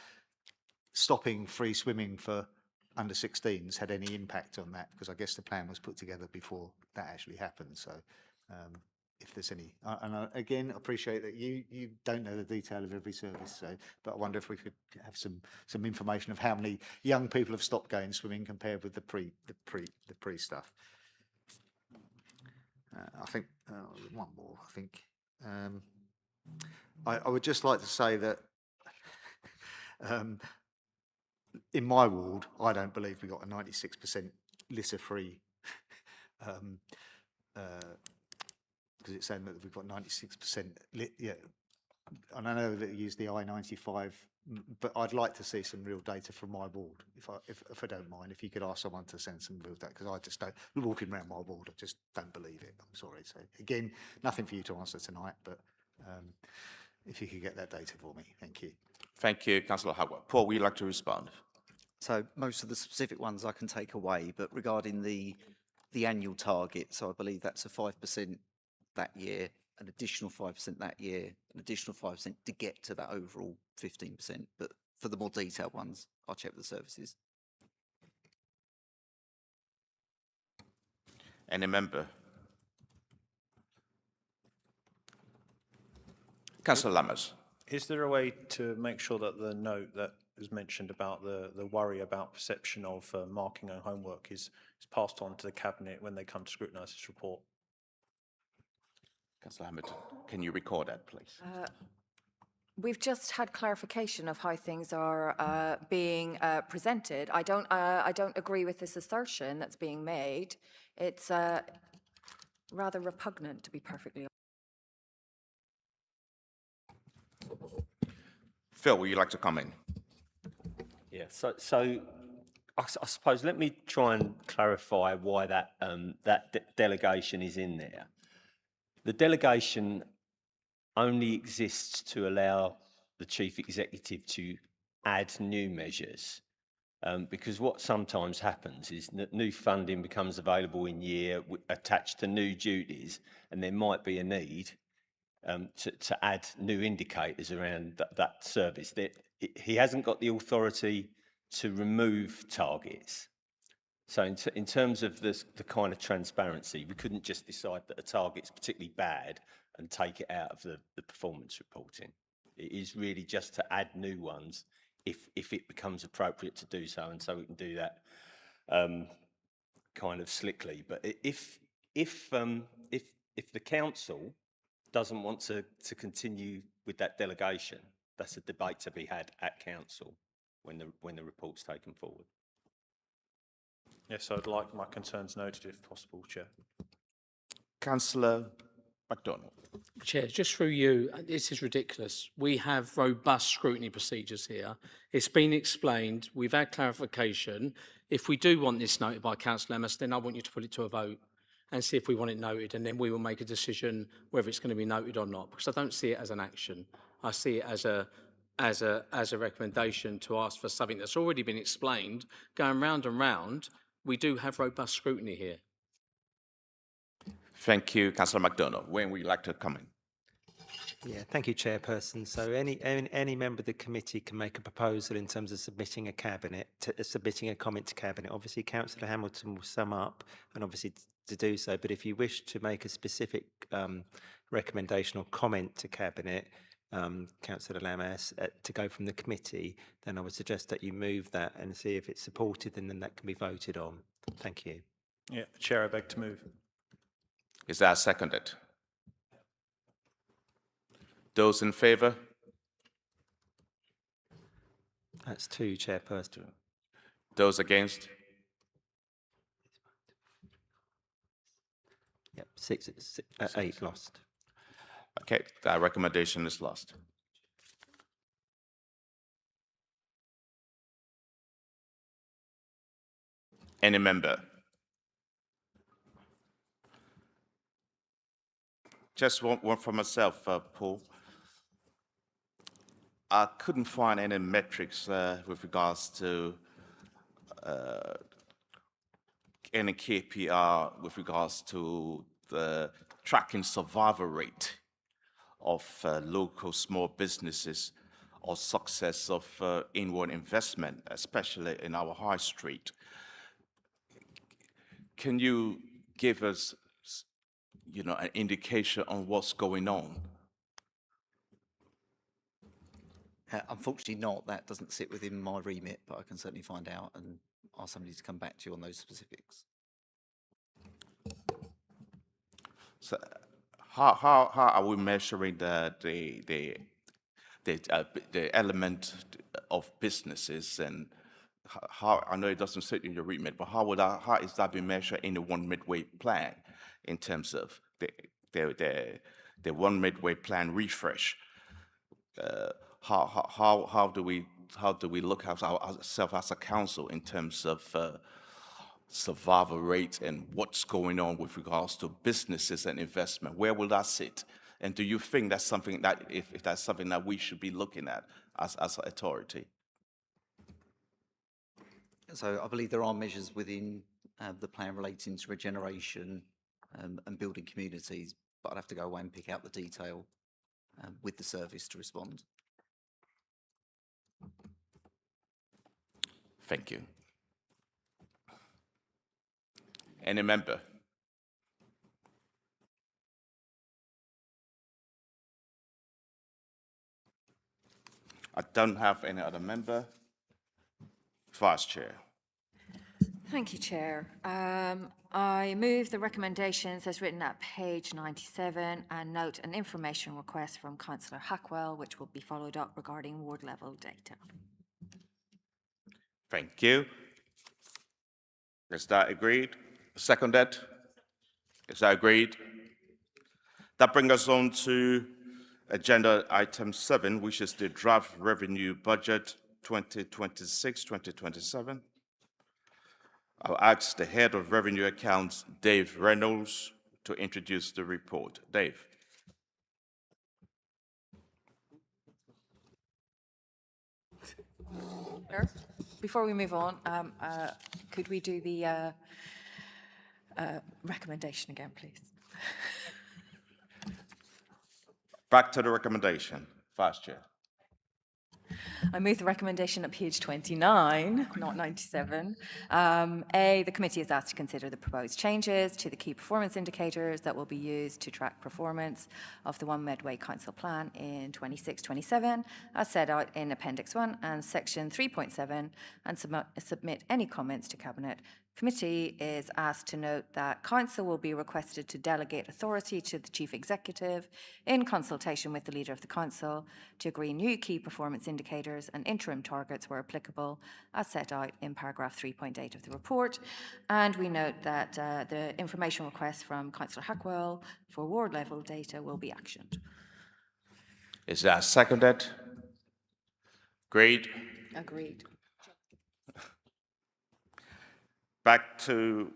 stopping free swimming for under 16s had any impact on that? Because I guess the plan was put together before that actually happened. So if there's any, and I, again, appreciate that you don't know the detail of every service. So, but I wonder if we could have some information of how many young people have stopped going swimming compared with the pre stuff. I think one more. I think I would just like to say that in my ward, I don't believe we got a 96% litter-free. Because it's saying that we've got 96% yeah, and I know that you use the I-95, but I'd like to see some real data from my ward, if I don't mind, if you could ask someone to send some real data, because I just don't, walking around my ward, I just don't believe it. I'm sorry. So again, nothing for you to answer tonight, but if you could get that data for me, thank you. Thank you, Councillor Howard. Paul, would you like to respond? So most of the specific ones I can take away, but regarding the annual target, so I believe that's a 5% that year, an additional 5% that year, an additional 5% to get to that overall 15%. But for the more detailed ones, I'll check with the services. Any member? Councillor Lammers. Is there a way to make sure that the note that was mentioned about the worry about perception of marking and homework is passed on to the Cabinet when they come to scrutinise this report? Councillor Hamilton, can you record that, please? We've just had clarification of how things are being presented. I don't agree with this assertion that's being made. It's rather repugnant, to be perfectly honest. Phil, would you like to comment? Yeah, so I suppose let me try and clarify why that delegation is in there. The delegation only exists to allow the chief executive to add new measures. Because what sometimes happens is that new funding becomes available in year attached to new duties, and there might be a need to add new indicators around that service. He hasn't got the authority to remove targets. So in terms of the kind of transparency, we couldn't just decide that a target's particularly bad and take it out of the performance reporting. It is really just to add new ones if it becomes appropriate to do so, and so we can do that kind of slickly. But if the council doesn't want to continue with that delegation, that's a debate to be had at council when the report's taken forward. Yes, I'd like my concerns noted if possible, Chair. Councillor MacDonald. Chair, just through you, this is ridiculous. We have robust scrutiny procedures here. It's been explained. We've had clarification. If we do want this noted by Councillor Emmas, then I want you to put it to a vote and see if we want it noted, and then we will make a decision whether it's going to be noted or not, because I don't see it as an action. I see it as a recommendation to ask for something that's already been explained, going round and round. We do have robust scrutiny here. Thank you, Councillor MacDonald. When would you like to come in? Yeah, thank you, Chairperson. So any member of the committee can make a proposal in terms of submitting a comment to Cabinet. Obviously, Councillor Hamilton will sum up and obviously to do so, but if you wish to make a specific recommendation or comment to Cabinet, Councillor Lamas, to go from the committee, then I would suggest that you move that and see if it's supported, and then that can be voted on. Thank you. Yeah, Chair, I beg to move. Is that seconded? Those in favour? That's 2, Chairperson. Those against? Yep, 8 lost. Okay, that recommendation is lost. Any member? Just one for myself, Paul. I couldn't find any metrics with regards to any KPR with regards to the tracking survival rate of local small businesses or success of inward investment, especially in our high street. Can you give us, an indication on what's going on? Unfortunately not. That doesn't sit within my remit, but I can certainly find out and ask somebody to come back to you on those specifics. So how are we measuring the element of businesses, and how, I know it doesn't sit in your remit, but how is that being measured in the one Medway plan in terms of the one Medway plan refresh? How do we look at ourselves as a council in terms of survival rate and what's going on with regards to businesses and investment? Where will that sit? And do you think that's something that, if that's something that we should be looking at as an authority? So I believe there are measures within the plan relating to regeneration and building communities, but I'd have to go away and pick out the detail with the service to respond. Thank you. Any member? I don't have any other member. Vice Chair. Thank you, Chair. I move the recommendations as written at page 97 and note an information request from Councillor Hackwell, which will be followed up regarding ward level data. Thank you. Is that agreed? Seconded? Is that agreed? That brings us on to agenda item 7, which is the draft revenue budget 2026-2027. I'll ask the head of revenue accounts, Dave Reynolds, to introduce the report. Dave. Before we move on, could we do the recommendation again, please? Back to the recommendation, Vice Chair. I move the recommendation at page 29, not 97. A, the committee is asked to consider the proposed changes to the key performance indicators that will be used to track performance of the One Medway Council Plan in 26-27, as set out in Appendix 1 and Section 3.7, and submit any comments to Cabinet. Committee is asked to note that Council will be requested to delegate authority to the Chief Executive in consultation with the Leader of the Council to agree new key performance indicators and interim targets where applicable, as set out in paragraph 3.8 of the report. And we note that the information request from Councillor Hackwell for ward level data will be actioned. Is that seconded? Agreed? Agreed. Back to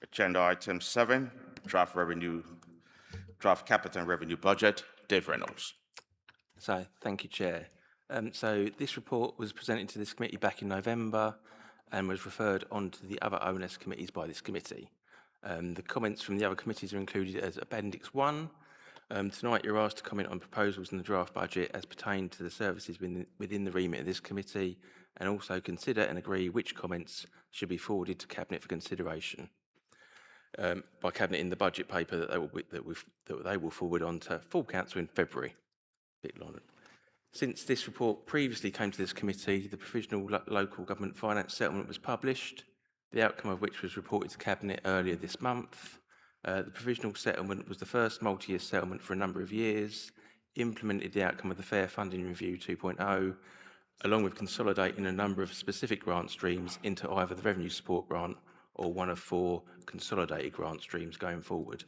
agenda item 7, draft capital and revenue budget. Dave Reynolds. So, thank you, Chair. So this report was presented to this committee back in November and was referred on to the other ONS committees by this committee. The comments from the other committees are included as Appendix 1. Tonight you're asked to comment on proposals in the draft budget as pertain to the services within the remit of this committee, and also consider and agree which comments should be forwarded to Cabinet for consideration by Cabinet in the budget paper that they will forward on to full Council in February. A bit longer. Since this report previously came to this committee, the Provisional Local Government Finance Settlement was published, the outcome of which was reported to Cabinet earlier this month. The Provisional Settlement was the first multi-year settlement for a number of years, implemented the outcome of the Fair Funding Review 2.0, along with consolidating a number of specific grant streams into either the Revenue Support Grant or one of 4 consolidated grant streams going forward.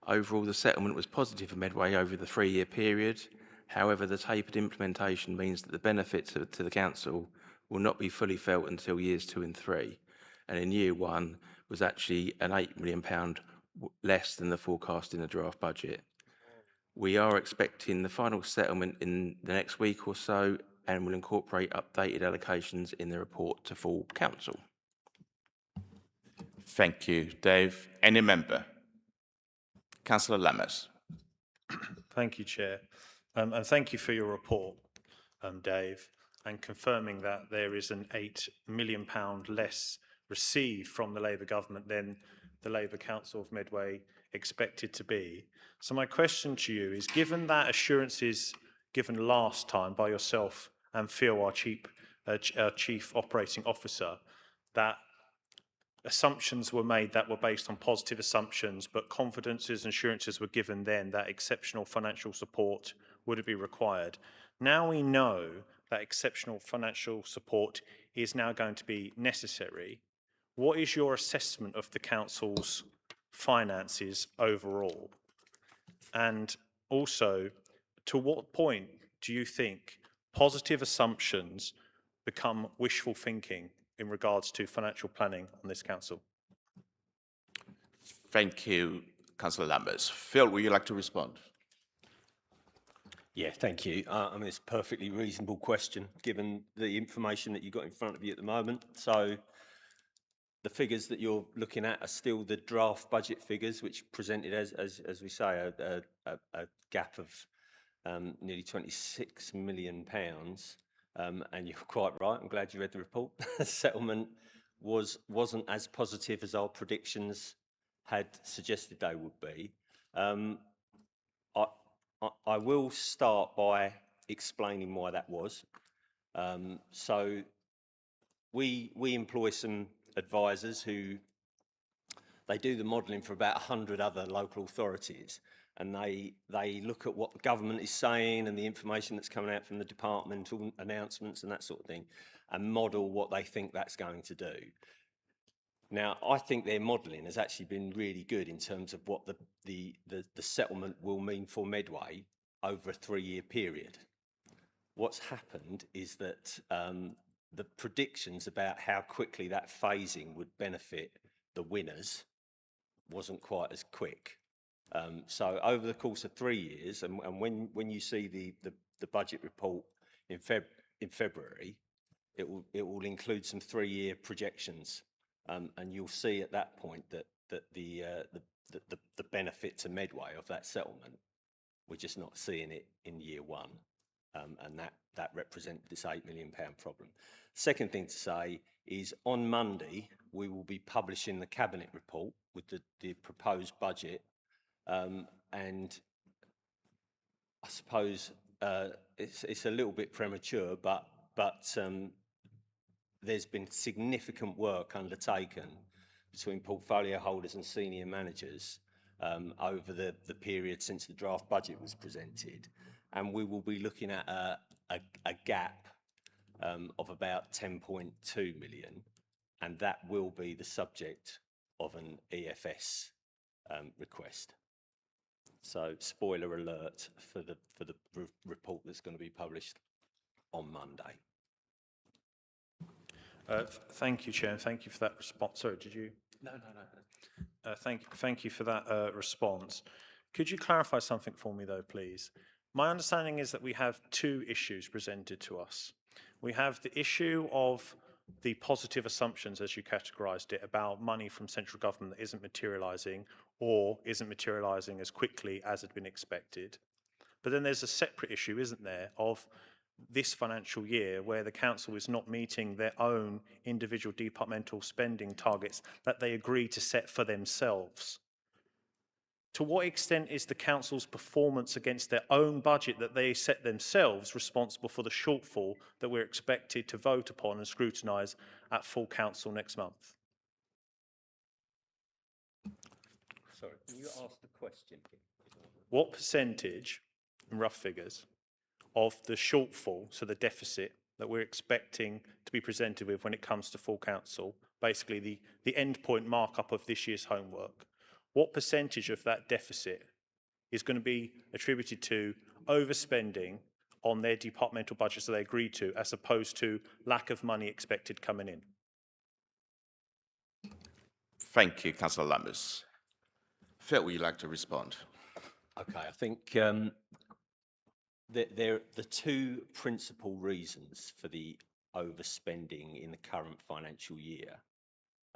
Overall, the settlement was positive for Medway over the 3-year period. However, the tapered implementation means that the benefits to the Council will not be fully felt until years 2 and 3. And in year 1 was actually an £8 million less than the forecast in the draft budget. We are expecting the final settlement in the next week or so and will incorporate updated allocations in the report to full Council. Thank you, Dave. Any member? Councillor Lammers. Thank you, Chair. And thank you for your report, Dave, and confirming that there is an £8 million less received from the Labour government than the Labour Council of Medway expected to be. So my question to you is, given that assurances given last time by yourself and Phil, our Chief Operating Officer, that assumptions were made that were based on positive assumptions, but confidences and assurances were given then that exceptional financial support would be required. Now we know that exceptional financial support is now going to be necessary. What is your assessment of the Council's finances overall? And also, to what point do you think positive assumptions become wishful thinking in regards to financial planning on this Council? Thank you, Councillor Lammers. Phil, would you like to respond? Yeah, thank you. I mean, it's a perfectly reasonable question, given the information that you've got in front of you at the moment. So the figures that you're looking at are still the draft budget figures, which presented, as we say, a gap of nearly £26 million. And you're quite right, I'm glad you read the report. The settlement wasn't as positive as our predictions had suggested they would be. I will start by explaining why that was. So we employ some advisors who they do the modelling for about 100 other local authorities, and they look at what the government is saying and the information that's coming out from the departmental announcements and that sort of thing, and model what they think that's going to do. Now, I think their modelling has actually been really good in terms of what the settlement will mean for Medway over a 3-year period. What's happened is that the predictions about how quickly that phasing would benefit the winners wasn't quite as quick. So over the course of 3 years, and when you see the budget report in in February, it will include some 3-year projections, and you'll see at that point that the benefit to Medway of that settlement, we're just not seeing it in year one, and that represents this £8 million problem. Second thing to say is on Monday we will be publishing the cabinet report with the proposed budget, and I suppose it's a little bit premature, but there's been significant work undertaken between portfolio holders and senior managers over the period since the draft budget was presented, and we will be looking at a gap of about 10.2 million, and that will be the subject of an EFS request. So, spoiler alert for the report that's going to be published on Monday. Thank you, Chair, and thank you for that response. Sorry, did you? No. Thank you for that response. Could you clarify something for me, though, please? My understanding is that we have two issues presented to us. We have the issue of the positive assumptions, as you categorised it, about money from central government that isn't materialising or isn't materialising as quickly as had been expected. But then there's a separate issue, isn't there, of this financial year where the council is not meeting their own individual departmental spending targets that they agree to set for themselves. To what extent is the council's performance against their own budget that they set themselves responsible for the shortfall that we're expected to vote upon and scrutinise at full council next month? Sorry, can you ask the question? What percentage, in rough figures, of the shortfall, so the deficit that we're expecting to be presented with when it comes to full council, basically the end point markup of this year's homework, what percentage of that deficit is going to be attributed to overspending on their departmental budgets that they agreed to, as opposed to lack of money expected coming in? Thank you, Councillor Lammers. Phil, would you like to respond? Okay, I think the two principal reasons for the overspending in the current financial year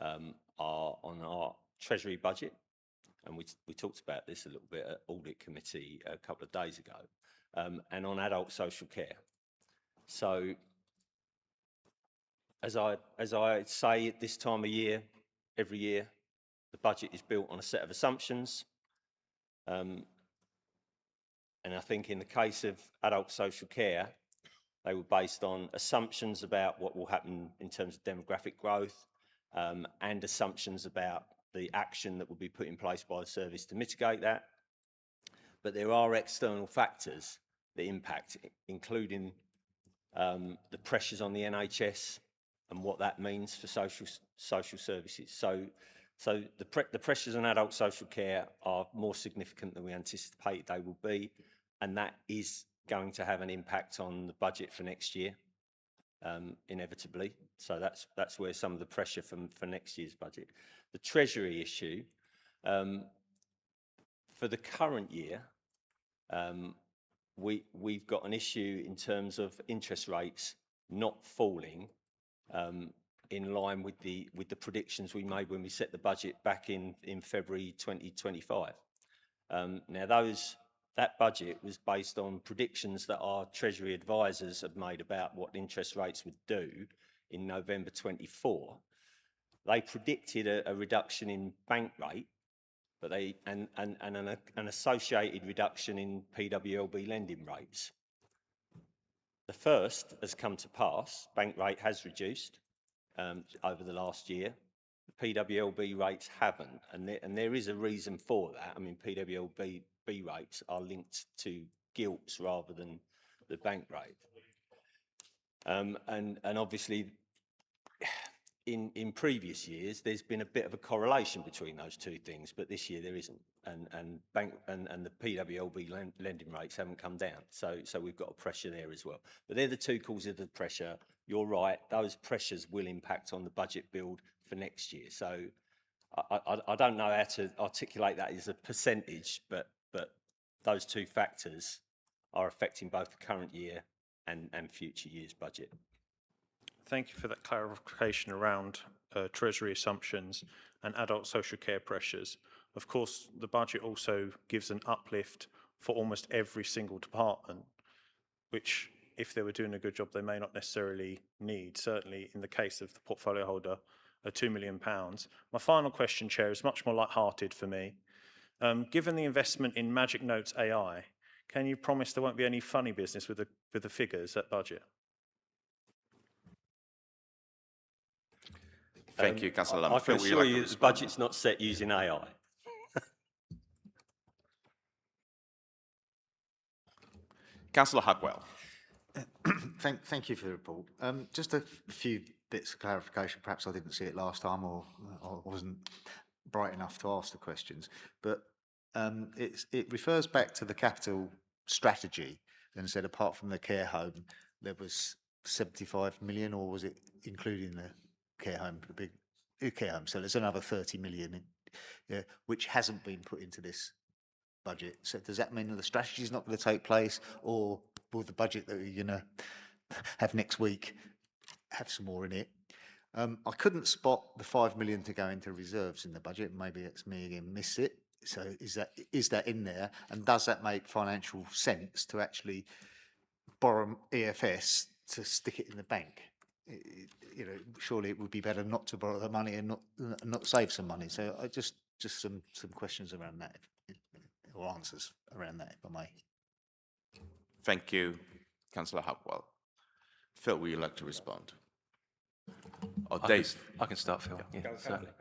are on our Treasury budget, and we talked about this a little bit at Audit Committee a couple of days ago, and on adult social care. So, as I say at this time of year, every year, the budget is built on a set of assumptions. And I think in the case of adult social care, they were based on assumptions about what will happen in terms of demographic growth, and assumptions about the action that will be put in place by the service to mitigate that. But there are external factors that impact, including the pressures on the NHS and what that means for social services. So the pressures on adult social care are more significant than we anticipate they will be, and that is going to have an impact on the budget for next year, inevitably. So that's where some of the pressure for next year's budget. The Treasury issue, for the current year, we've got an issue in terms of interest rates not falling in line with the predictions we made when we set the budget back in February 2025. Now that budget was based on predictions that our Treasury advisors had made about what interest rates would do in November 24. They predicted a reduction in bank rate, but an associated reduction in PWLB lending rates. The first has come to pass. Bank rate has reduced over the last year. The PWLB rates haven't, and there is a reason for that. I mean, PWLB rates are linked to gilts rather than the bank rate, and obviously in previous years there's been a bit of a correlation between those two things, but this year there isn't, and the PWLB lending rates haven't come down, so we've got a pressure there as well. But they're the two causes of the pressure. You're right, those pressures will impact on the budget build for next year. So I don't know how to articulate that as a percentage, but those two factors are affecting both the current year and future years' budget. Thank you for that clarification around Treasury assumptions and adult social care pressures. Of course, the budget also gives an uplift for almost every single department, which, if they were doing a good job, they may not necessarily need. Certainly, in the case of the portfolio holder, £2 million. My final question, Chair, is much more light-hearted for me. Given the investment in Magic Notes AI, can you promise there won't be any funny business with the figures at budget? Thank you, Councillor Lamb. I can Phil, would assure like to you the respond? budget's not set using AI. Councillor Hudwell. Thank you for the report. Just a few bits of clarification. Perhaps I didn't see it last time, or I wasn't bright enough to ask the questions. But it refers back to the capital strategy and said apart from the care home, there was 75 million, or was it including the care home, the big care home? So there's another 30 million, which hasn't been put into this budget. So does that mean that the strategy is not going to take place, or will the budget that we're going to have next week have some more in it? I couldn't spot the 5 million to go into reserves in the budget. Maybe it's me again, miss it. So is that in there? And does that make financial sense to actually borrow EFS to stick it in the bank? Surely it would be better not to borrow the money and not save some money. So I just some questions around that, or answers around that, if I may. Thank you, Councillor Hudwell. Phil, would you like to respond? Or Dave? I can start, Phil. Yeah, certainly.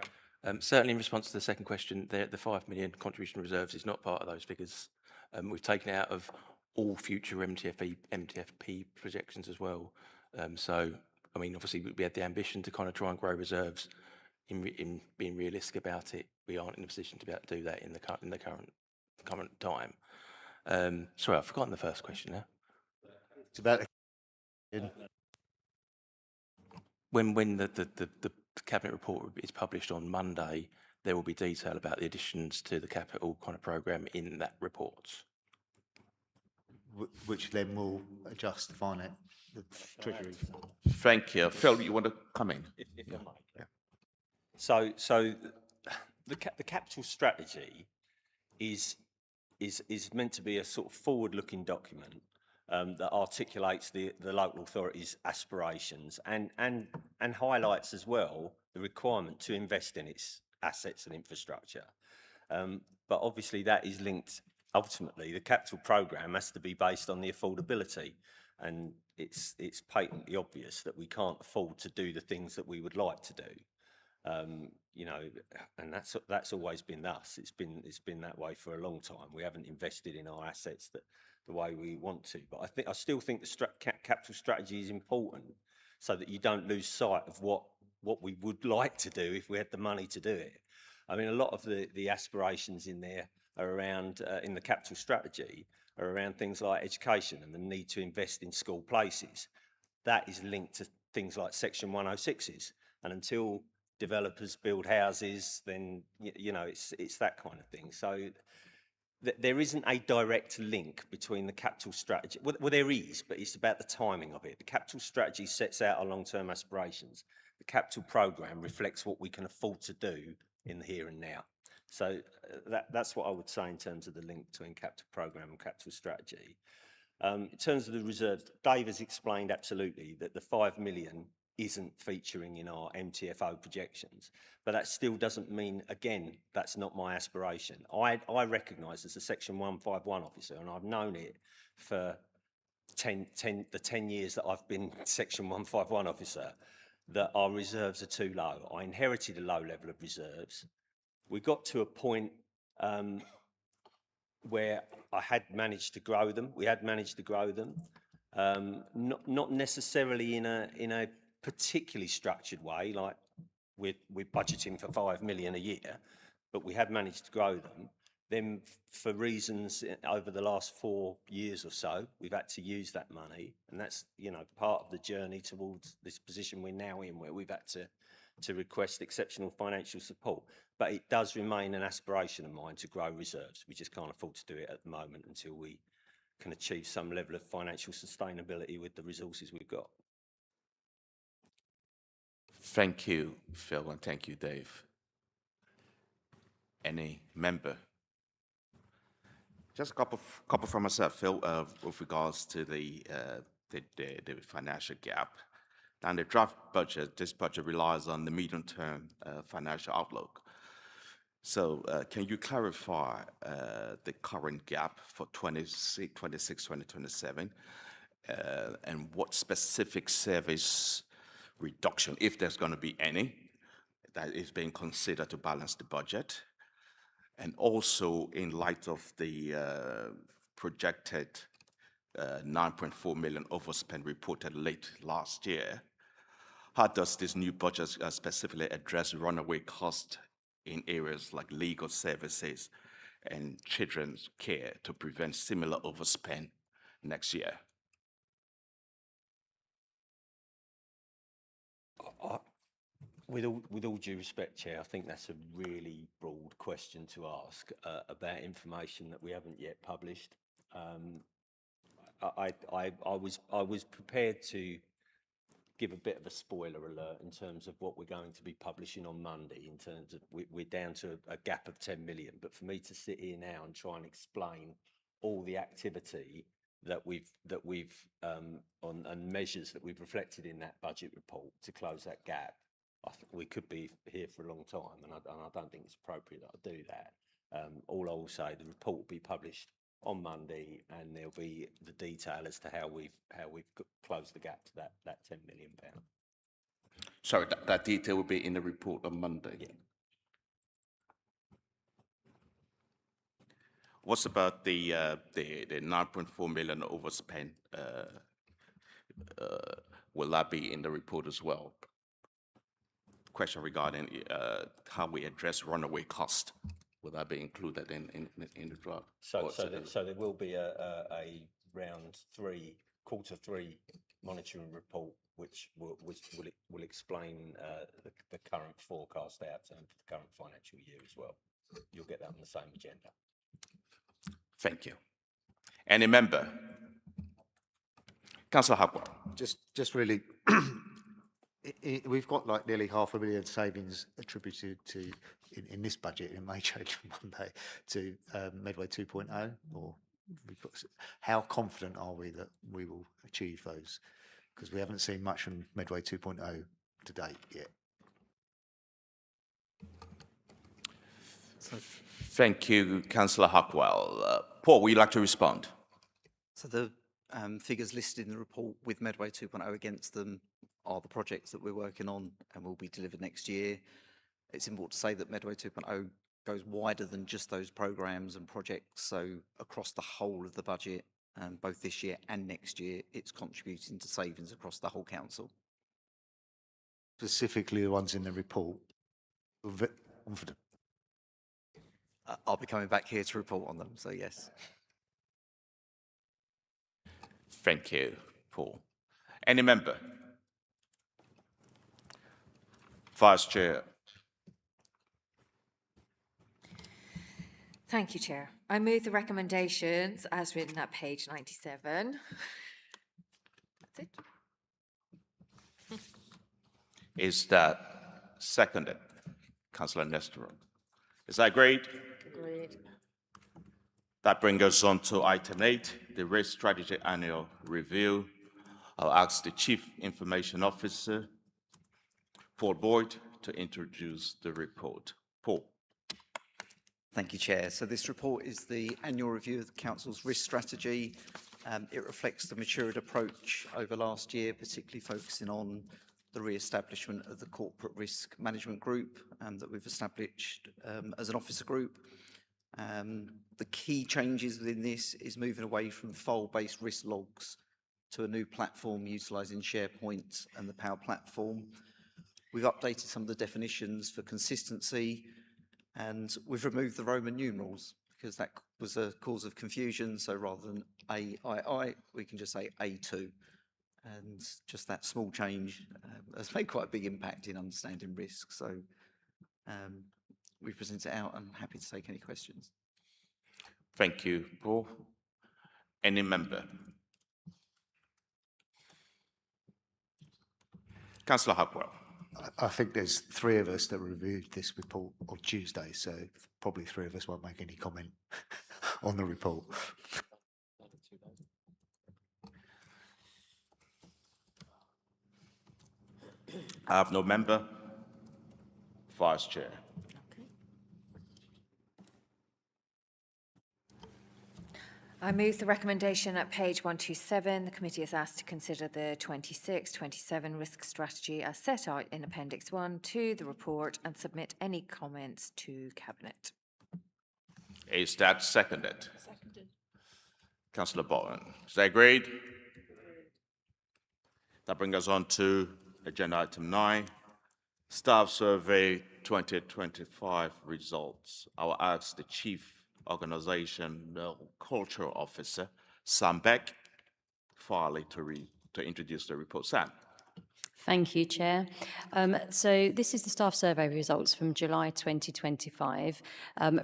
Certainly, in response to the second question, the 5 million contribution reserves is not part of those figures. We've taken out of all future MTFP projections as well. So, I mean, obviously, we had the ambition to kind of try and grow reserves. In being realistic about it, we aren't in a position to be able to do that in the current time. Sorry, I've forgotten the first question now. It's about when the cabinet report is published on Monday, there will be detail about the additions to the capital kind of programme in that report. Which then will adjust the Treasury. Thank you. Phil, you want to come in? If I may. Yeah. So the capital strategy is meant to be a sort of forward-looking document that articulates the local authority's aspirations and highlights as well the requirement to invest in its assets and infrastructure. But obviously that is linked, ultimately, the capital programme has to be based on the affordability, and it's patently obvious that we can't afford to do the things that we would like to do. And that's always been us. It's been that way for a long time. We haven't invested in our assets the way we want to. But I still think the capital strategy is important, so that you don't lose sight of what we would like to do if we had the money to do it. I mean, a lot of the aspirations in there are around in the capital strategy are around things like education and the need to invest in school places. That is linked to things like Section 106s, and until developers build houses, then it's that kind of thing. So there isn't a direct link between the capital strategy. Well, there is, but it's about the timing of it. The capital strategy sets out our long-term aspirations. The capital programme reflects what we can afford to do in the here and now. So that's what I would say in terms of the link between capital programme and capital strategy. In terms of the reserves, Dave has explained absolutely that the 5 million isn't featuring in our MTFO projections, but that still doesn't mean, again, that's not my aspiration. I recognise as a Section 151 officer, and I've known it for the 10 years that I've been Section 151 officer, that our reserves are too low. I inherited a low level of reserves. We got to a point where I had managed to grow them. We had managed to grow them, not necessarily in a particularly structured way, like we're budgeting for 5 million a year, but we have managed to grow them. Then, for reasons over the last 4 years or so, we've had to use that money, and that's part of the journey towards this position we're now in, where we've had to request exceptional financial support. But it does remain an aspiration of mine to grow reserves. We just can't afford to do it at the moment until we can achieve some level of financial sustainability with the resources we've got. Thank you, Phil, and thank you, Dave. Any member? Just a couple from myself, Phil, with regards to the financial gap. Now, in the draft budget, this budget relies on the medium-term financial outlook. So can you clarify the current gap for 26, 2027, and what specific service reduction, if there's going to be any, that is being considered to balance the budget? And also in light of the projected 9.4 million overspend reported late last year, how does this new budget specifically address runaway costs in areas like legal services and children's care to prevent similar overspend next year? With all due respect, Chair, I think that's a really broad question to ask about information that we haven't yet published. I was prepared to give a bit of a spoiler alert in terms of what we're going to be publishing on Monday. In terms of we're down to a gap of 10 million, but for me to sit here now and try and explain all the activity that we've on and measures that we've reflected in that budget report to close that gap, I think we could be here for a long time, and I don't think it's appropriate that I do that. All I will say, the report will be published on Monday, and there'll be the detail as to how we've closed the gap to that £10 million. Sorry, that detail will be in the report on Monday. Yeah. What's about the 9.4 million overspend? Will that be in the report as well? Question regarding how we address runaway cost. Will that be included in the draft? So there will be a quarter three monitoring report, which will explain the current forecast outturn for the current financial year as well. You'll get that on the same agenda. Thank you. Any member? Councillor Hackwell. Just really, we've got like nearly £500,000 savings attributed to in this budget. It may change on Monday to Medway 2.0. Or how confident are we that we will achieve those? Because we haven't seen much from Medway 2.0 to date yet. Thank you, Councillor Hackwell. Paul, would you like to respond? So the figures listed in the report with Medway 2.0 against them are the projects that we're working on and will be delivered next year. It's important to say that Medway 2.0 goes wider than just those programmes and projects. So across the whole of the budget, both this year and next year, it's contributing to savings across the whole council. Specifically the ones in the report. Confident. I'll be coming back here to report on them, so yes. Thank you, Paul. Any member? Vice Chair. Thank you, Chair. I move the recommendations as written at page 97. That's it. Is that seconded? Councillor Nestor. Is that agreed? Agreed. That brings us on to item 8, the Race Strategy Annual Review. I'll ask the Chief Information Officer, Paul Boyd, to introduce the report. Paul. Thank you, Chair. So this report is the annual review of the Council's risk strategy. It reflects the matured approach over last year, particularly focusing on the re-establishment of the Corporate Risk Management Group that we've established as an officer group. The key changes within this is moving away from file-based risk logs to a new platform utilising SharePoint and the Power Platform. We've updated some of the definitions for consistency, and we've removed the Roman numerals because that was a cause of confusion. So rather than AII, we can just say A2. And just that small change has made quite a big impact in understanding risk. So we present it out and happy to take any questions. Thank you, Paul. Any member? Councillor Hopwell. I think there's three of us that reviewed this report on Tuesday, so probably three of us won't make any comment on the report. I have no member. Vice Chair. I move the recommendation at page 127. The committee is asked to consider the 26-27 risk strategy as set out in Appendix 1 to the report and submit any comments to Cabinet. Is that seconded? Seconded. Councillor Bolton. Is that agreed? That brings us on to agenda item 9, Staff Survey 2025 results. I will ask the Chief Organizational Cultural Officer, Sam Beck, finally to introduce the report. Sam. Thank you, Chair. So this is the staff survey results from July 2025.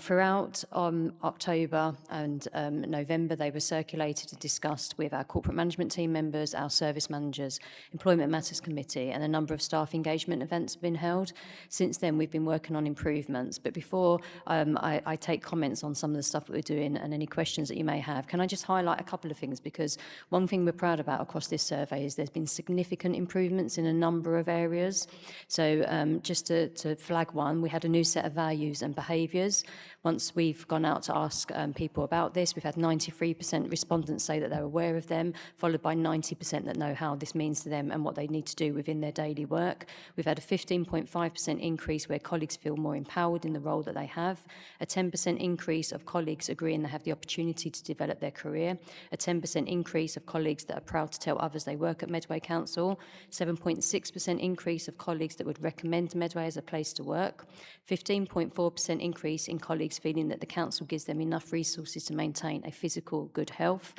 Throughout October and November, they were circulated and discussed with our corporate management team members, our service managers, Employment Matters Committee, and a number of staff engagement events have been held. Since then, we've been working on improvements. But before I take comments on some of the stuff that we're doing and any questions that you may have, can I just highlight a couple of things? Because one thing we're proud about across this survey is there's been significant improvements in a number of areas. So just to flag one, we had a new set of values and behaviours. Once we've gone out to ask people about this, we've had 93% respondents say that they're aware of them, followed by 90% that know how this means to them and what they need to do within their daily work. We've had a 15.5% increase where colleagues feel more empowered in the role that they have, a 10% increase of colleagues agreeing they have the opportunity to develop their career, a 10% increase of colleagues that are proud to tell others they work at Medway Council, 7.6% increase of colleagues that would recommend Medway as a place to work, 15.4% increase in colleagues feeling that the council gives them enough resources to maintain a physical good health.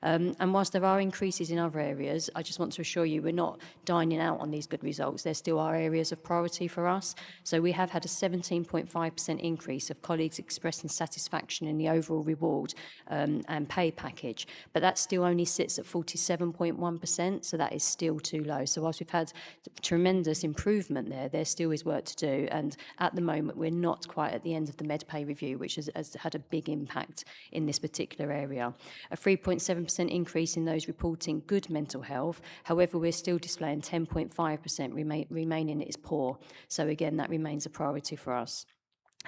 And whilst there are increases in other areas, I just want to assure you we're not dining out on these good results. There still are areas of priority for us. So we have had a 17.5% increase of colleagues expressing satisfaction in the overall reward and pay package. But that still only sits at 47.1%, so that is still too low. So whilst we've had tremendous improvement there still is work to do. And at the moment, we're not quite at the end of the MedPay review, which has had a big impact in this particular area. A 3.7% increase in those reporting good mental health. However, we're still displaying 10.5% remaining as poor. So again, that remains a priority for us.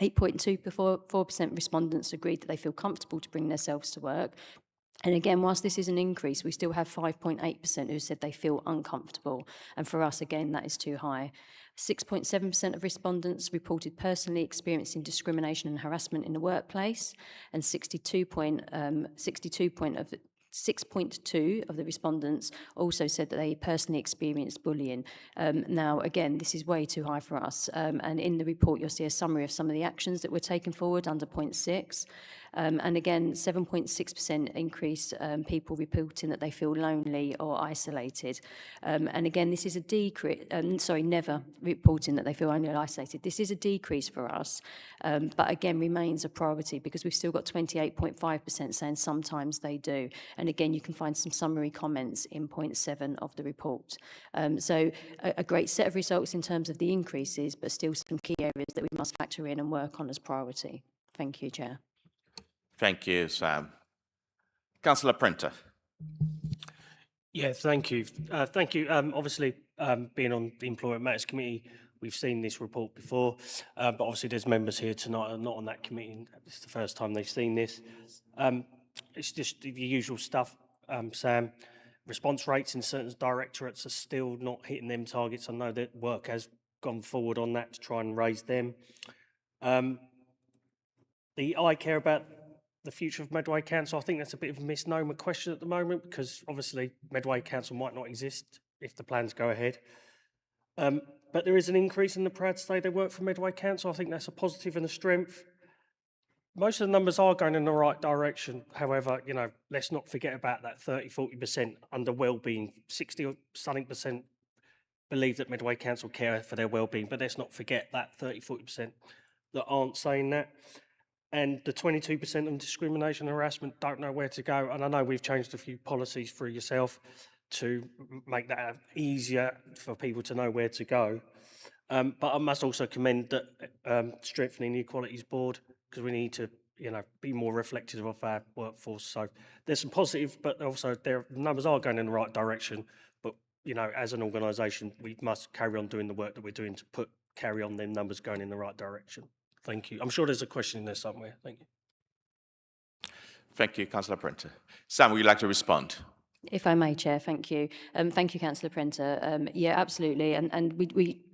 8.2% respondents agreed that they feel comfortable to bring themselves to work. And again, whilst this is an increase, we still have 5.8% who said they feel uncomfortable. And for us, again, that is too high. 6.7% of respondents reported personally experiencing discrimination and harassment in the workplace, and 6.2 of the respondents also said that they personally experienced bullying. Now, again, this is way too high for us. And in the report, you'll see a summary of some of the actions that were taken forward under point 6. And again, 7.6% increase people reporting that they feel lonely or isolated. And again, this is a decrease, never reporting that they feel lonely or isolated. This is a decrease for us, but again, remains a priority because we've still got 28.5% saying sometimes they do. And again, you can find some summary comments in point 7 of the report. So a great set of results in terms of the increases, but still some key areas that we must factor in and work on as priority. Thank you, Chair. Thank you, Sam. Councillor Prenter. Yeah, thank you. Obviously, being on the Employment Matters Committee, we've seen this report before, but obviously there's members here tonight who are not on that committee. It's the first time they've seen this. It's just the usual stuff, Sam. Response rates in certain directorates are still not hitting them targets. I know that work has gone forward on that to try and raise them. I care about the future of Medway Council. I think that's a bit of a misnomer question at the moment because obviously Medway Council might not exist if the plans go ahead. But there is an increase in the proud to say they work for Medway Council. I think that's a positive and a strength. Most of the numbers are going in the right direction. However, let's not forget about that 30-40% under wellbeing. 60 or something percent believe that Medway Council care for their wellbeing, but let's not forget that 30-40% that aren't saying that. and the 22% on discrimination and harassment don't know where to go. And I know we've changed a few policies for yourself to make that easier for people to know where to go. But I must also commend that strengthening the Equalities Board, because we need to, be more reflective of our workforce. So there's some positive, but also the numbers are going in the right direction. But as an organisation, we must carry on doing the work that we're doing to carry on them numbers going in the right direction. Thank you. I'm sure there's a question in there somewhere. Thank you. Thank you, Councillor Printer. Sam, would you like to respond? If I may, Chair, thank you. Thank you, Councillor Printer. Yeah, absolutely. And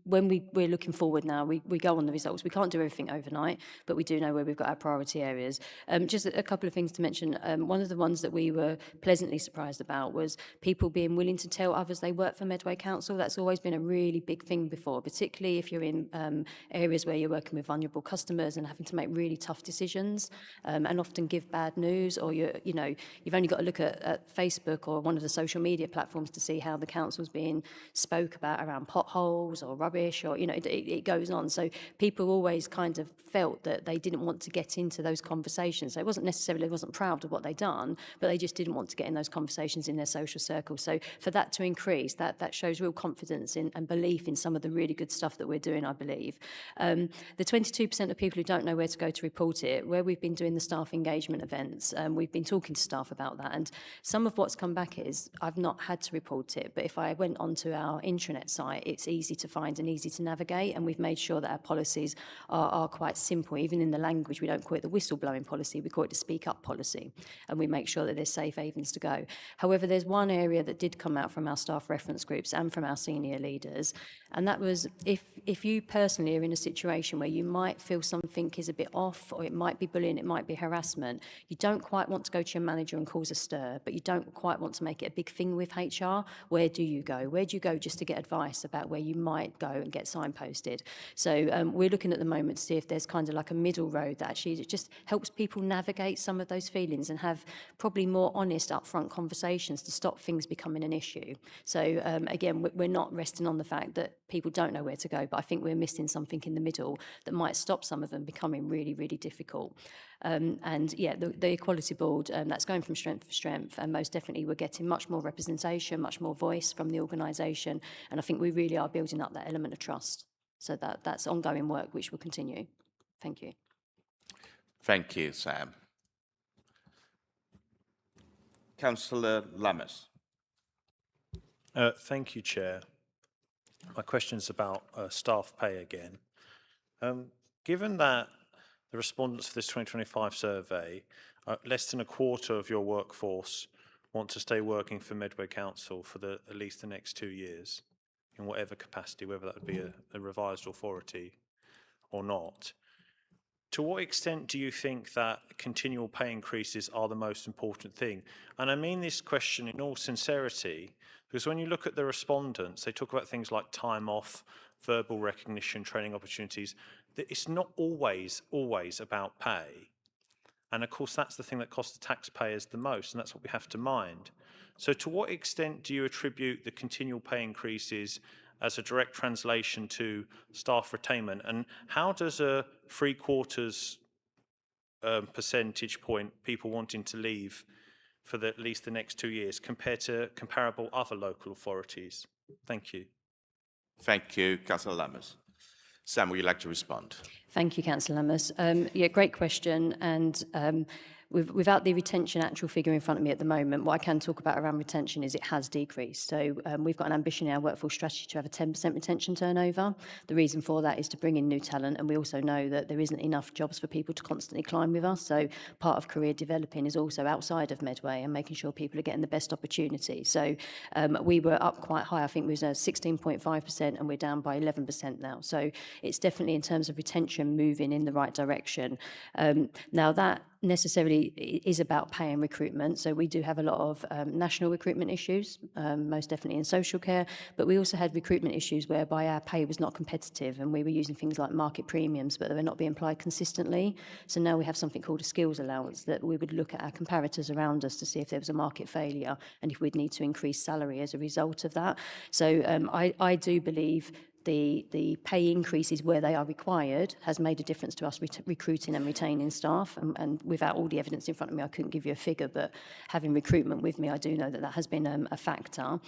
when we're looking forward now, we go on the results. We can't do everything overnight, but we do know where we've got our priority areas. Just a couple of things to mention. One of the ones that we were pleasantly surprised about was people being willing to tell others they work for Medway Council. That's always been a really big thing before, particularly if you're in areas where you're working with vulnerable customers and having to make really tough decisions and often give bad news, or you've only got to look at Facebook or one of the social media platforms to see how the council's being spoke about around potholes or rubbish, or it goes on. So people always kind of felt that they didn't want to get into those conversations. So it wasn't necessarily they wasn't proud of what they'd done, but they just didn't want to get in those conversations in their social circle. So for that to increase, that shows real confidence in and belief in some of the really good stuff that we're doing, I believe. The 22% of people who don't know where to go to report it, where we've been doing the staff engagement events, we've been talking to staff about that, and some of what's come back is I've not had to report it, but if I went onto our intranet site, it's easy to find and easy to navigate, and we've made sure that our policies are quite simple. Even in the language, we don't call it the whistleblowing policy, we call it the speak up policy, and we make sure that there's safe havens to go. However, there's one area that did come out from our staff reference groups and from our senior leaders, and that was if you personally are in a situation where you might feel something is a bit off, or it might be bullying, it might be harassment, you don't quite want to go to your manager and cause a stir, but you don't quite want to make it a big thing with HR, where do you go? Where do you go just to get advice about where you might go and get signposted? So we're looking at the moment to see if there's kind of like a middle road that actually just helps people navigate some of those feelings and have probably more honest upfront conversations to stop things becoming an issue. So again, we're not resting on the fact that people don't know where to go, but I think we're missing something in the middle that might stop some of them becoming really, really difficult. And yeah, the Equality Board, that's going from strength to strength, and most definitely we're getting much more representation, much more voice from the organisation, and I think we really are building up that element of trust. So that's ongoing work which will continue. Thank you. Thank you, Sam. Councillor Lammers. Thank you, Chair. My question is about staff pay again. Given that the respondents for this 2025 survey, less than a quarter of your workforce want to stay working for Medway Council for at least the next 2 years, in whatever capacity, whether that would be a revised authority or not. To what extent do you think that continual pay increases are the most important thing? And I mean this question in all sincerity, because when you look at the respondents, they talk about things like time off, verbal recognition, training opportunities. It's not always about pay. And of course, that's the thing that costs the taxpayers the most, and that's what we have to mind. So to what extent do you attribute the continual pay increases as a direct translation to staff retainment? And how does a 3/4 percentage point people wanting to leave for at least the next 2 years compare to comparable other local authorities? Thank you. Thank you, Councillor Lammers. Sam, would you like to respond? Thank you, Councillor Lammers. Yeah, great question. And without the retention actual figure in front of me at the moment, what I can talk about around retention is it has decreased. So we've got an ambition in our workforce strategy to have a 10% retention turnover. The reason for that is to bring in new talent, and we also know that there isn't enough jobs for people to constantly climb with us. So part of career developing is also outside of Medway and making sure people are getting the best opportunity. So we were up quite high. I think we was 16.5%, and we're down by 11% now. So it's definitely, in terms of retention, moving in the right direction. Now that necessarily is about pay and recruitment. So we do have a lot of national recruitment issues, most definitely in social care, but we also had recruitment issues whereby our pay was not competitive, and we were using things like market premiums, but they were not being applied consistently. So now we have something called a skills allowance that we would look at our comparators around us to see if there was a market failure and if we'd need to increase salary as a result of that. So I do believe the pay increases where they are required has made a difference to us recruiting and retaining staff. And without all the evidence in front of me, I couldn't give you a figure, but having recruitment with me, I do know that that has been a factor.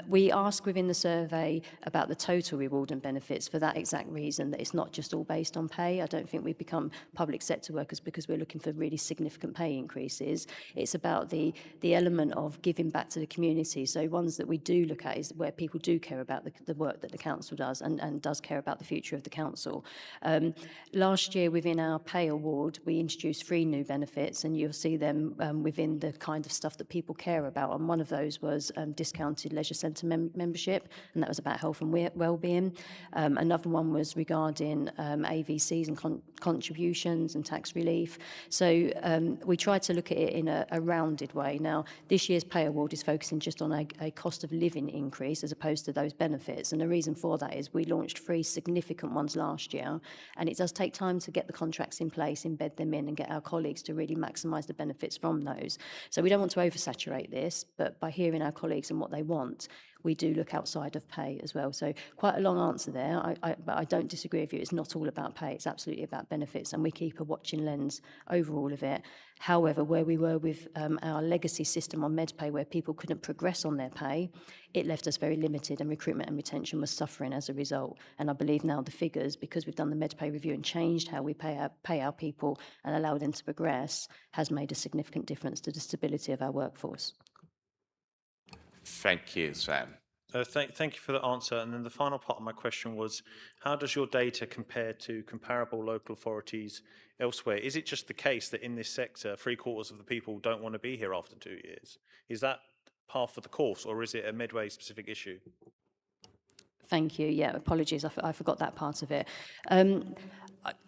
We ask within the survey about the total reward and benefits for that exact reason, that it's not just all based on pay. I don't think we become public sector workers because we're looking for really significant pay increases. It's about the element of giving back to the community. So ones that we do look at is where people do care about the work that the council does and does care about the future of the council. Last year within our pay award, we introduced 3 new benefits, and you'll see them within the kind of stuff that people care about. And one of those was discounted leisure centre membership, and that was about health and well-being. Another one was regarding AVCs and contributions and tax relief. So we tried to look at it in a rounded way. Now, this year's pay award is focusing just on a cost of living increase as opposed to those benefits. And the reason for that is we launched 3 significant ones last year, and it does take time to get the contracts in place, embed them in, and get our colleagues to really maximise the benefits from those. So we don't want to oversaturate this, but by hearing our colleagues and what they want, we do look outside of pay as well. So quite a long answer there, but I don't disagree with you. It's not all about pay. It's absolutely about benefits, and we keep a watching lens over all of it. However, where we were with our legacy system on Medpay, where people couldn't progress on their pay, it left us very limited, and recruitment and retention was suffering as a result. And I believe now the figures, because we've done the Medpay review and changed how we pay our people and allow them to progress, has made a significant difference to the stability of our workforce. Thank you, Sam. Thank you for the answer. And then the final part of my question was, how does your data compare to comparable local authorities elsewhere? Is it just the case that in this sector, 3/4 of the people don't want to be here after 2 years? Is that par for the course, or is it a Medway specific issue? Thank you. Yeah, apologies, I forgot that part of it.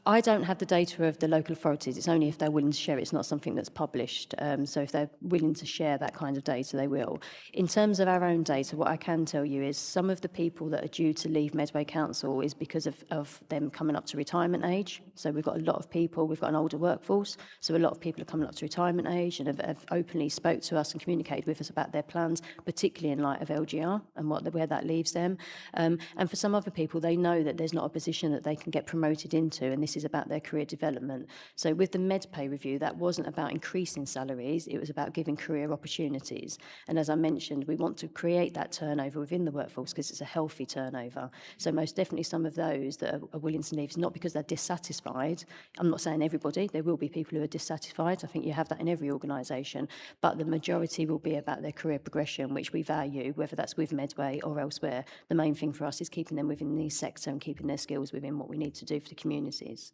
I don't have the data of the local authorities. It's only if they're willing to share it. It's not something that's published. So if they're willing to share that kind of data, they will. In terms of our own data, what I can tell you is some of the people that are due to leave Medway Council is because of them coming up to retirement age. So we've got a lot of people, we've got an older workforce, so a lot of people are coming up to retirement age and have openly spoke to us and communicated with us about their plans, particularly in light of LGR and where that leaves them. And for some other people, they know that there's not a position that they can get promoted into, and this is about their career development. So with the Medpay review, that wasn't about increasing salaries, it was about giving career opportunities. And as I mentioned, we want to create that turnover within the workforce because it's a healthy turnover. So most definitely some of those that are willing to leave is not because they're dissatisfied. I'm not saying everybody, there will be people who are dissatisfied. I think you have that in every organisation, but the majority will be about their career progression, which we value, whether that's with Medway or elsewhere. The main thing for us is keeping them within the sector and keeping their skills within what we need to do for the communities.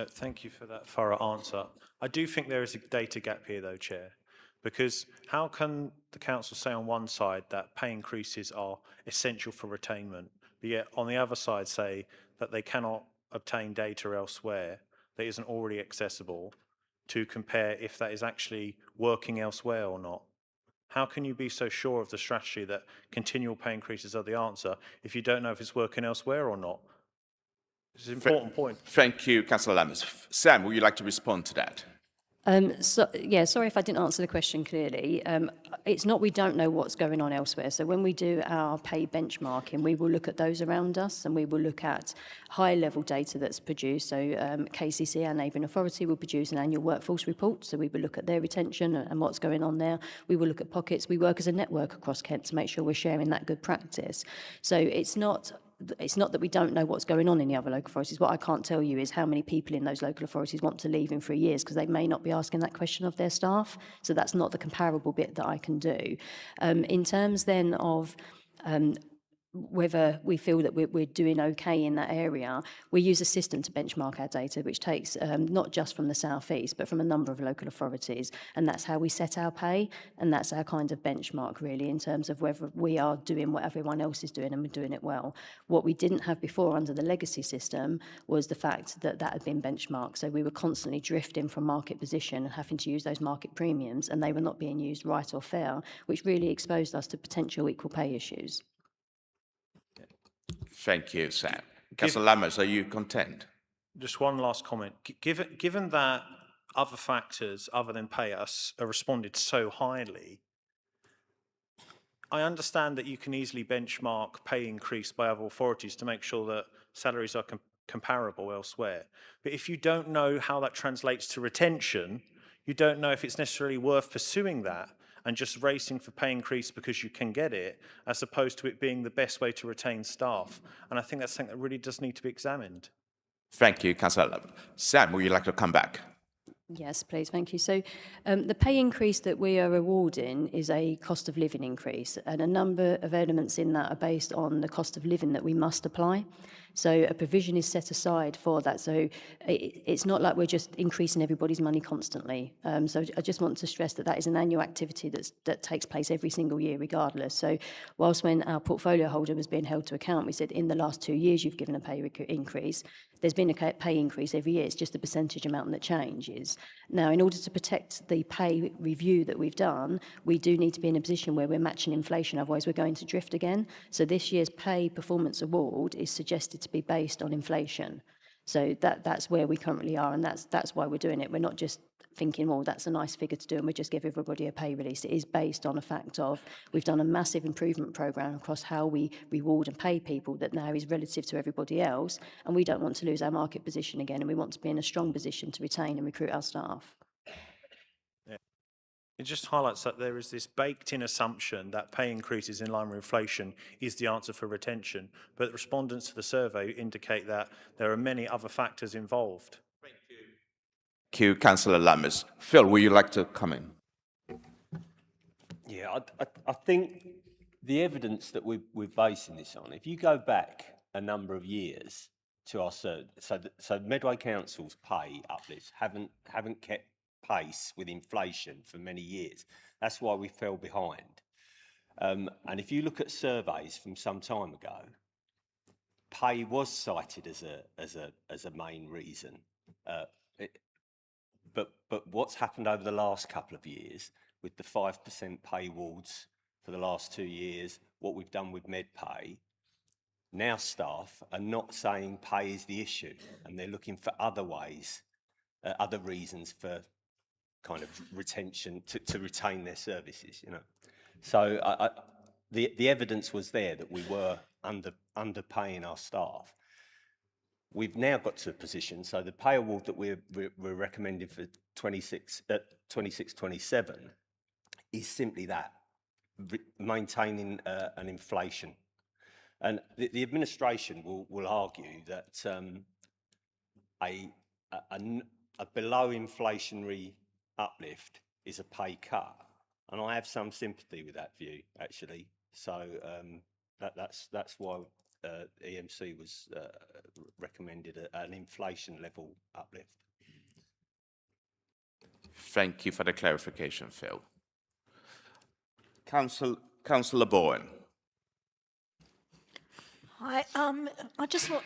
Thank you for that thorough answer. I do think there is a data gap here though, Chair, because how can the council say on one side that pay increases are essential for retainment, but yet on the other side say that they cannot obtain data elsewhere that isn't already accessible to compare if that is actually working elsewhere or not? How can you be so sure of the strategy that continual pay increases are the answer if you don't know if it's working elsewhere or not? It's an important point. Thank you, Councillor Lammers. Sam, would you like to respond to that? Sorry if I didn't answer the question clearly. It's not we don't know what's going on elsewhere. So when we do our pay benchmarking, we will look at those around us and we will look at high-level data that's produced. So KCC, our neighbouring authority, will produce an annual workforce report. So we will look at their retention and what's going on there. We will look at pockets. We work as a network across Kent to make sure we're sharing that good practice. So it's not that we don't know what's going on in the other local authorities. What I can't tell you is how many people in those local authorities want to leave in 3 years, because they may not be asking that question of their staff. So that's not the comparable bit that I can do. In terms then of whether we feel that we're doing okay in that area, we use a system to benchmark our data, which takes not just from the South East, but from a number of local authorities. And that's how we set our pay. And that's our kind of benchmark, really, in terms of whether we are doing what everyone else is doing and we're doing it well. What we didn't have before under the legacy system was the fact that that had been benchmarked. So we were constantly drifting from market position and having to use those market premiums, and they were not being used right or fair, which really exposed us to potential equal pay issues. Thank you, Sam. Councillor Lammers, are you content? Just one last comment. Given that other factors other than pay are responded so highly, I understand that you can easily benchmark pay increase by other authorities to make sure that salaries are comparable elsewhere. But if you don't know how that translates to retention, you don't know if it's necessarily worth pursuing that and just racing for pay increase because you can get it, as opposed to it being the best way to retain staff. And I think that's something that really does need to be examined. Thank you, Councillor. Sam, would you like to come back? Yes, please. Thank you. So the pay increase that we are awarding is a cost of living increase, and a number of elements in that are based on the cost of living that we must apply. So a provision is set aside for that. So it's not like we're just increasing everybody's money constantly. So I just want to stress that that is an annual activity that takes place every single year regardless. So whilst when our portfolio holder was being held to account, we said in the last 2 years you've given a pay increase, there's been a pay increase every year. It's just the percentage amount that changes. Now, in order to protect the pay review that we've done, we do need to be in a position where we're matching inflation, otherwise we're going to drift again. So this year's pay performance award is suggested to be based on inflation. So that's where we currently are, and that's why we're doing it. We're not just thinking, well, that's a nice figure to do, and we just give everybody a pay release. It is based on a fact of we've done a massive improvement programme across how we reward and pay people that now is relative to everybody else, and we don't want to lose our market position again, and we want to be in a strong position to retain and recruit our staff. It just highlights that there is this baked-in assumption that pay increases in line with inflation is the answer for retention, but respondents to the survey indicate that there are many other factors involved. Thank you, Councillor Lammers. Phil, would you like to come in? Yeah, I think the evidence that we're basing this on, if you go back a number of years to our so Medway Council's pay uplifts haven't kept pace with inflation for many years. That's why we fell behind. And if you look at surveys from some time ago, pay was cited as a main reason. But what's happened over the last couple of years with the 5% pay awards for the last 2 years, what we've done with Medpay, now staff are not saying pay is the issue, and they're looking for other ways, other reasons for kind of retention, to retain their services, you know. So the evidence was there that we were underpaying our staff. We've now got to a position, so the pay award that we're recommending for 26-27 is simply that, maintaining an inflation. And the administration will argue that a below inflationary uplift is a pay cut. And I have some sympathy with that view, actually. So that's why EMC was recommended an inflation level uplift. Thank you for the clarification, Phil. Councillor Bowen. Hi, I just want.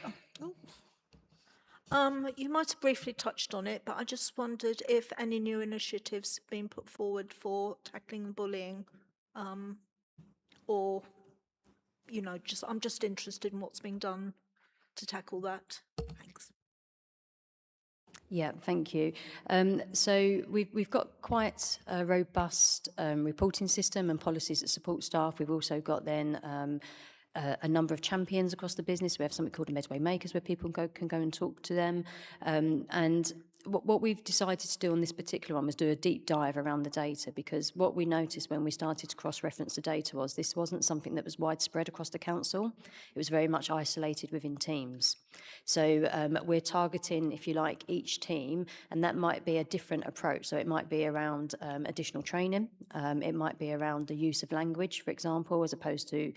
You might have briefly touched on it, but I just wondered if any new initiatives have been put forward for tackling bullying, or, you know, I'm just interested in what's being done to tackle that. Thanks. Yeah, thank you. So we've got quite a robust reporting system and policies that support staff. We've also got then a number of champions across the business. We have something called a Medway Makers where people can go and talk to them. And what we've decided to do on this particular one was do a deep dive around the data, because what we noticed when we started to cross-reference the data was this wasn't something that was widespread across the council. It was very much isolated within teams. So we're targeting, if you like, each team, and that might be a different approach. So it might be around additional training. It might be around the use of language, for example, as opposed to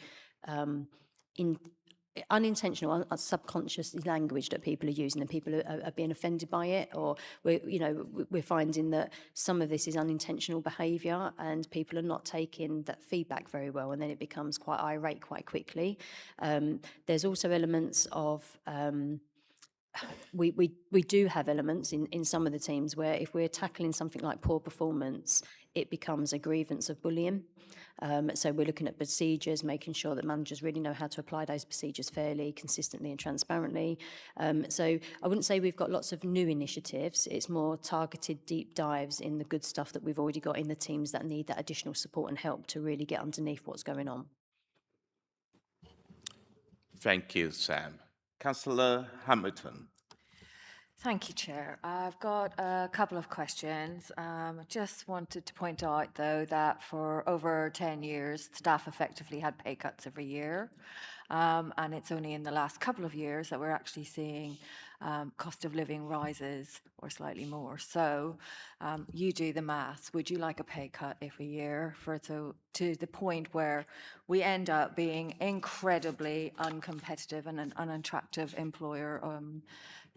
unintentional, subconscious language that people are using, and people are being offended by it, or we're finding that some of this is unintentional behaviour, and people are not taking that feedback very well, and then it becomes quite irate quite quickly. There's also elements of we do have elements in some of the teams where if we're tackling something like poor performance, it becomes a grievance of bullying. So we're looking at procedures, making sure that managers really know how to apply those procedures fairly, consistently and transparently. So I wouldn't say we've got lots of new initiatives. It's more targeted deep dives in the good stuff that we've already got in the teams that need that additional support and help to really get underneath what's going on. Thank you, Sam. Councillor Hamilton. Thank you, Chair. I've got a couple of questions. Just wanted to point out, though, that for over 10 years, staff effectively had pay cuts every year. And it's only in the last couple of years that we're actually seeing cost of living rises or slightly more. So you do the maths. Would you like a pay cut every year to the point where we end up being incredibly uncompetitive and an unattractive employer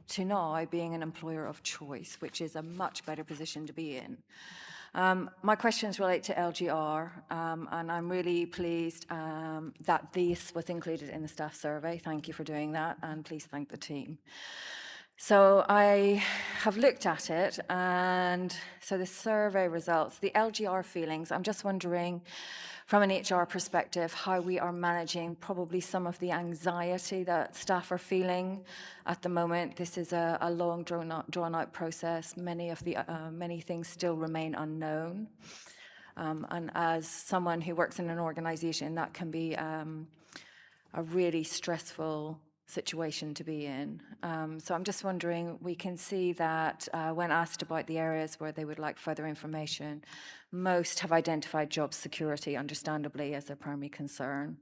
to now being an employer of choice, which is a much better position to be in? My questions relate to LGR, and I'm really pleased that this was included in the staff survey. Thank you for doing that, and please thank the team. So I have looked at it, and so the survey results, the LGR feelings, I'm just wondering from an HR perspective how we are managing probably some of the anxiety that staff are feeling at the moment. This is a long drawn out process. Many things still remain unknown. And as someone who works in an organization, that can be a really stressful situation to be in. So I'm just wondering, we can see that when asked about the areas where they would like further information, most have identified job security, understandably, as their primary concern.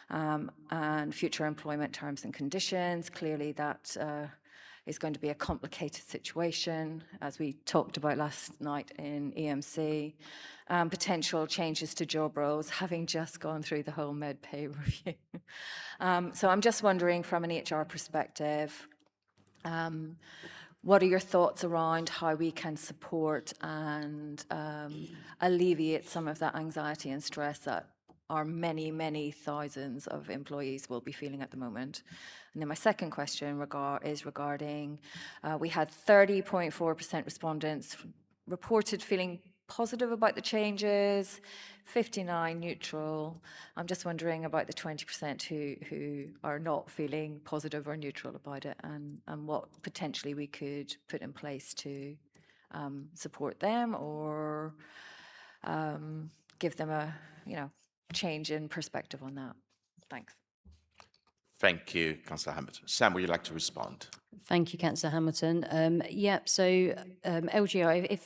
And future employment terms and conditions, clearly that is going to be a complicated situation, as we talked about last night in EMC. Potential changes to job roles, having just gone through the whole Medway review. So I'm just wondering from an HR perspective, what are your thoughts around how we can support and alleviate some of that anxiety and stress that our many, many thousands of employees will be feeling at the moment? And then my second question is regarding, we had 30.4% respondents reported feeling positive about the changes, 59 neutral. I'm just wondering about the 20% who are not feeling positive or neutral about it, and what potentially we could put in place to support them or give them a change in perspective on that. Thanks. Thank you, Councillor Hamilton. Sam, would you like to respond? Thank you, Councillor Hamilton. So LGR,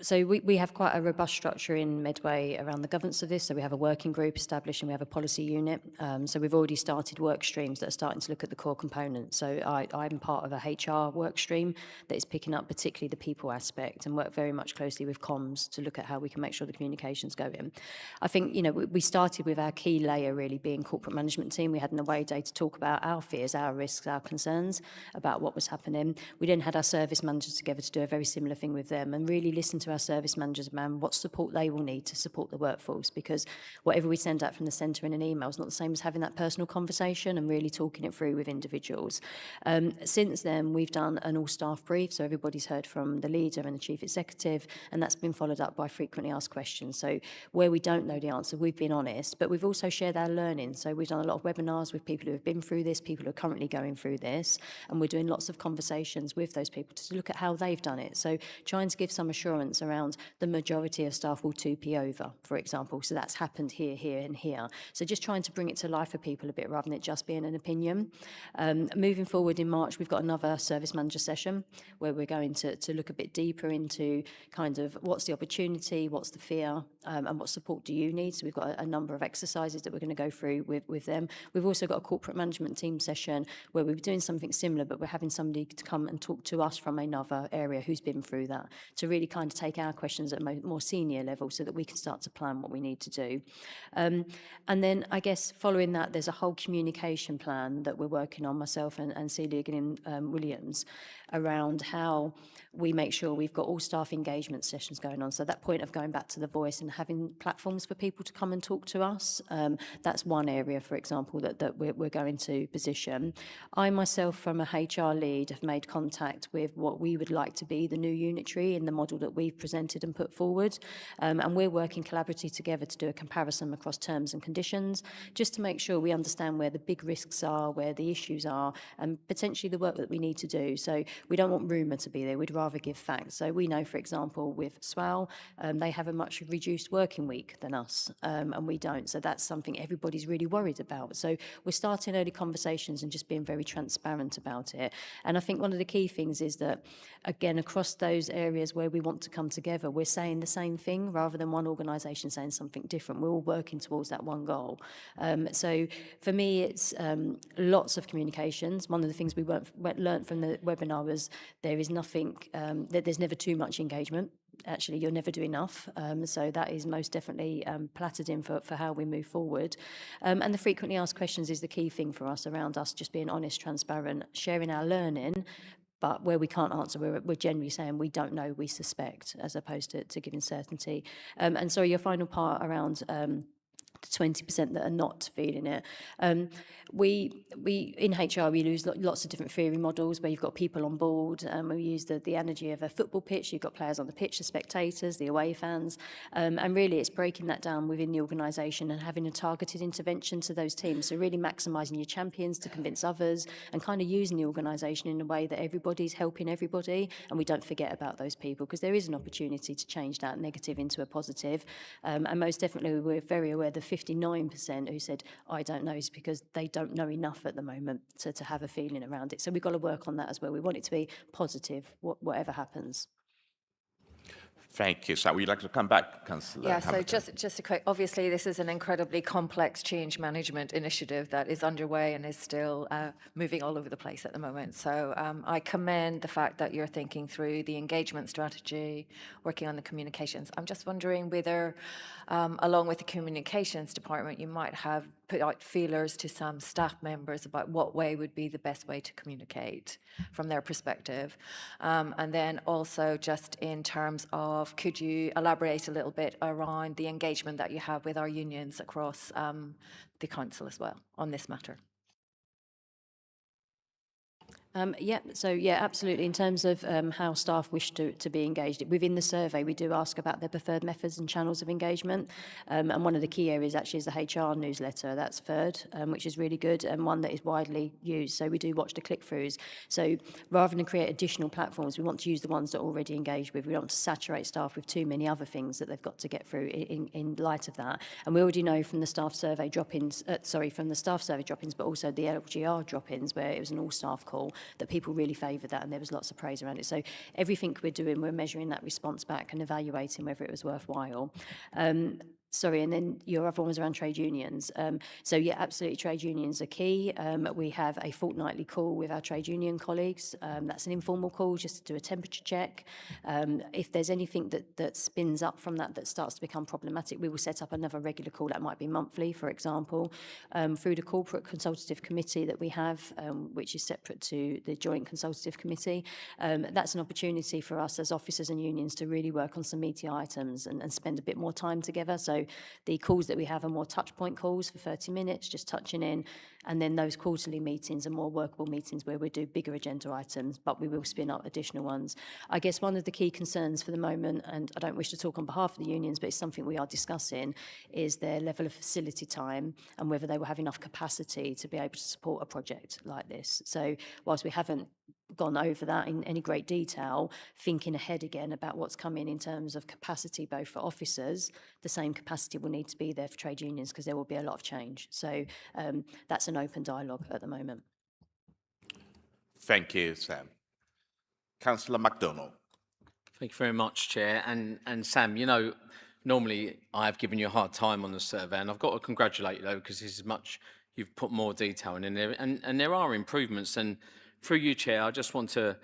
so we have quite a robust structure in Medway around the governance of this. So we have a working group established and we have a policy unit. So we've already started work streams that are starting to look at the core components. So I'm part of a HR work stream that is picking up particularly the people aspect and work very much closely with comms to look at how we can make sure the communications go in. I think, we started with our key layer really being corporate management team. We had an away day to talk about our fears, our risks, our concerns about what was happening. We then had our service managers together to do a very similar thing with them and really listen to our service managers about what support they will need to support the workforce, because whatever we send out from the centre in an email is not the same as having that personal conversation and really talking it through with individuals. Since then, we've done an all-staff brief, so everybody's heard from the leader and the chief executive, and that's been followed up by frequently asked questions. So where we don't know the answer, we've been honest, but we've also shared our learning. So we've done a lot of webinars with people who have been through this, people who are currently going through this, and we're doing lots of conversations with those people to look at how they've done it. So trying to give some assurance around the majority of staff will 2P over, for example. So that's happened here, here and here. So just trying to bring it to life for people a bit rather than it just being an opinion. Moving forward in March, we've got another service manager session where we're going to look a bit deeper into kind of what's the opportunity, what's the fear, and what support do you need. So we've got a number of exercises that we're going to go through with them. We've also got a corporate management team session where we're doing something similar, but we're having somebody to come and talk to us from another area who's been through that to really kind of take our questions at a more senior level so that we can start to plan what we need to do. And then I guess following that, there's a whole communication plan that we're working on, myself and Celia Gillian Williams, around how we make sure we've got all staff engagement sessions going on. So that point of going back to the voice and having platforms for people to come and talk to us, that's one area, for example, that we're going to position. I myself, from a HR lead, have made contact with what we would like to be the new unitary in the model that we've presented and put forward. And we're working collaboratively together to do a comparison across terms and conditions, just to make sure we understand where the big risks are, where the issues are, and potentially the work that we need to do. So we don't want rumour to be there, we'd rather give facts. So we know, for example, with SWAL, they have a much reduced working week than us, and we don't. So that's something everybody's really worried about. So we're starting early conversations and just being very transparent about it. And I think one of the key things is that, again, across those areas where we want to come together, we're saying the same thing rather than one organisation saying something different. We're all working towards that one goal. So for me, it's lots of communications. One of the things we learnt from the webinar was there is nothing, there's never too much engagement. Actually, you'll never do enough. So that is most definitely plattered in for how we move forward. And the frequently asked questions is the key thing for us, around us just being honest, transparent, sharing our learning, but where we can't answer, we're generally saying we don't know, we suspect, as opposed to giving certainty. And sorry, your final part around the 20% that are not feeling it. We in HR, we use lots of different theory models where you've got people on board, and we use the analogy of a football pitch. You've got players on the pitch, the spectators, the away fans, and really it's breaking that down within the organisation and having a targeted intervention to those teams. So really maximising your champions to convince others, and kind of using the organisation in a way that everybody's helping everybody, and we don't forget about those people, because there is an opportunity to change that negative into a positive. And most definitely we're very aware the 59% who said, I don't know, is because they don't know enough at the moment to have a feeling around it. So we've got to work on that as well. We want it to be positive, whatever happens. Thank you. So would you like to come back, Councillor Yeah, so Hamilton? just a quick, obviously this is an incredibly complex change management initiative that is underway and is still moving all over the place at the moment. So I commend the fact that you're thinking through the engagement strategy, working on the communications. I'm just wondering whether, along with the communications department, you might have put out feelers to some staff members about what way would be the best way to communicate from their perspective. And then also just in terms of, could you elaborate a little bit around the engagement that you have with our unions across the council as well on this matter? Absolutely. In terms of how staff wish to be engaged, within the survey, we do ask about their preferred methods and channels of engagement. And one of the key areas actually is the HR newsletter. That's third, which is really good, and one that is widely used. So we do watch the click-throughs. So rather than create additional platforms, we want to use the ones that are already engaged with. We don't want to saturate staff with too many other things that they've got to get through in light of that. And we already know from the staff survey drop-ins, but also the LGR drop-ins, where it was an all-staff call, that people really favoured that, and there was lots of praise around it. So everything we're doing, we're measuring that response back and evaluating whether it was worthwhile. Sorry, and then your other one was around trade unions. Absolutely, trade unions are key. We have a fortnightly call with our trade union colleagues. That's an informal call just to do a temperature check. If there's anything that spins up from that starts to become problematic, we will set up another regular call. That might be monthly, for example, through the corporate consultative committee that we have, which is separate to the joint consultative committee. That's an opportunity for us as officers and unions to really work on some meaty items and spend a bit more time together. So the calls that we have are more touch point calls for 30 minutes, just touching in. And then those quarterly meetings are more workable meetings where we do bigger agenda items, but we will spin up additional ones. I guess one of the key concerns for the moment, and I don't wish to talk on behalf of the unions, but it's something we are discussing, is their level of facility time and whether they will have enough capacity to be able to support a project like this. So whilst we haven't gone over that in any great detail, thinking ahead again about what's coming in terms of capacity, both for officers, the same capacity will need to be there for trade unions, because there will be a lot of change. So that's an open dialogue at the moment. Thank you, Sam. Councillor MacDonald. Thank you very much, Chair. And Sam, you know, normally I've given you a hard time on the survey, and I've got to congratulate you, though, because this is much, you've put more detail in there, and there are improvements. And through you, Chair, I just want to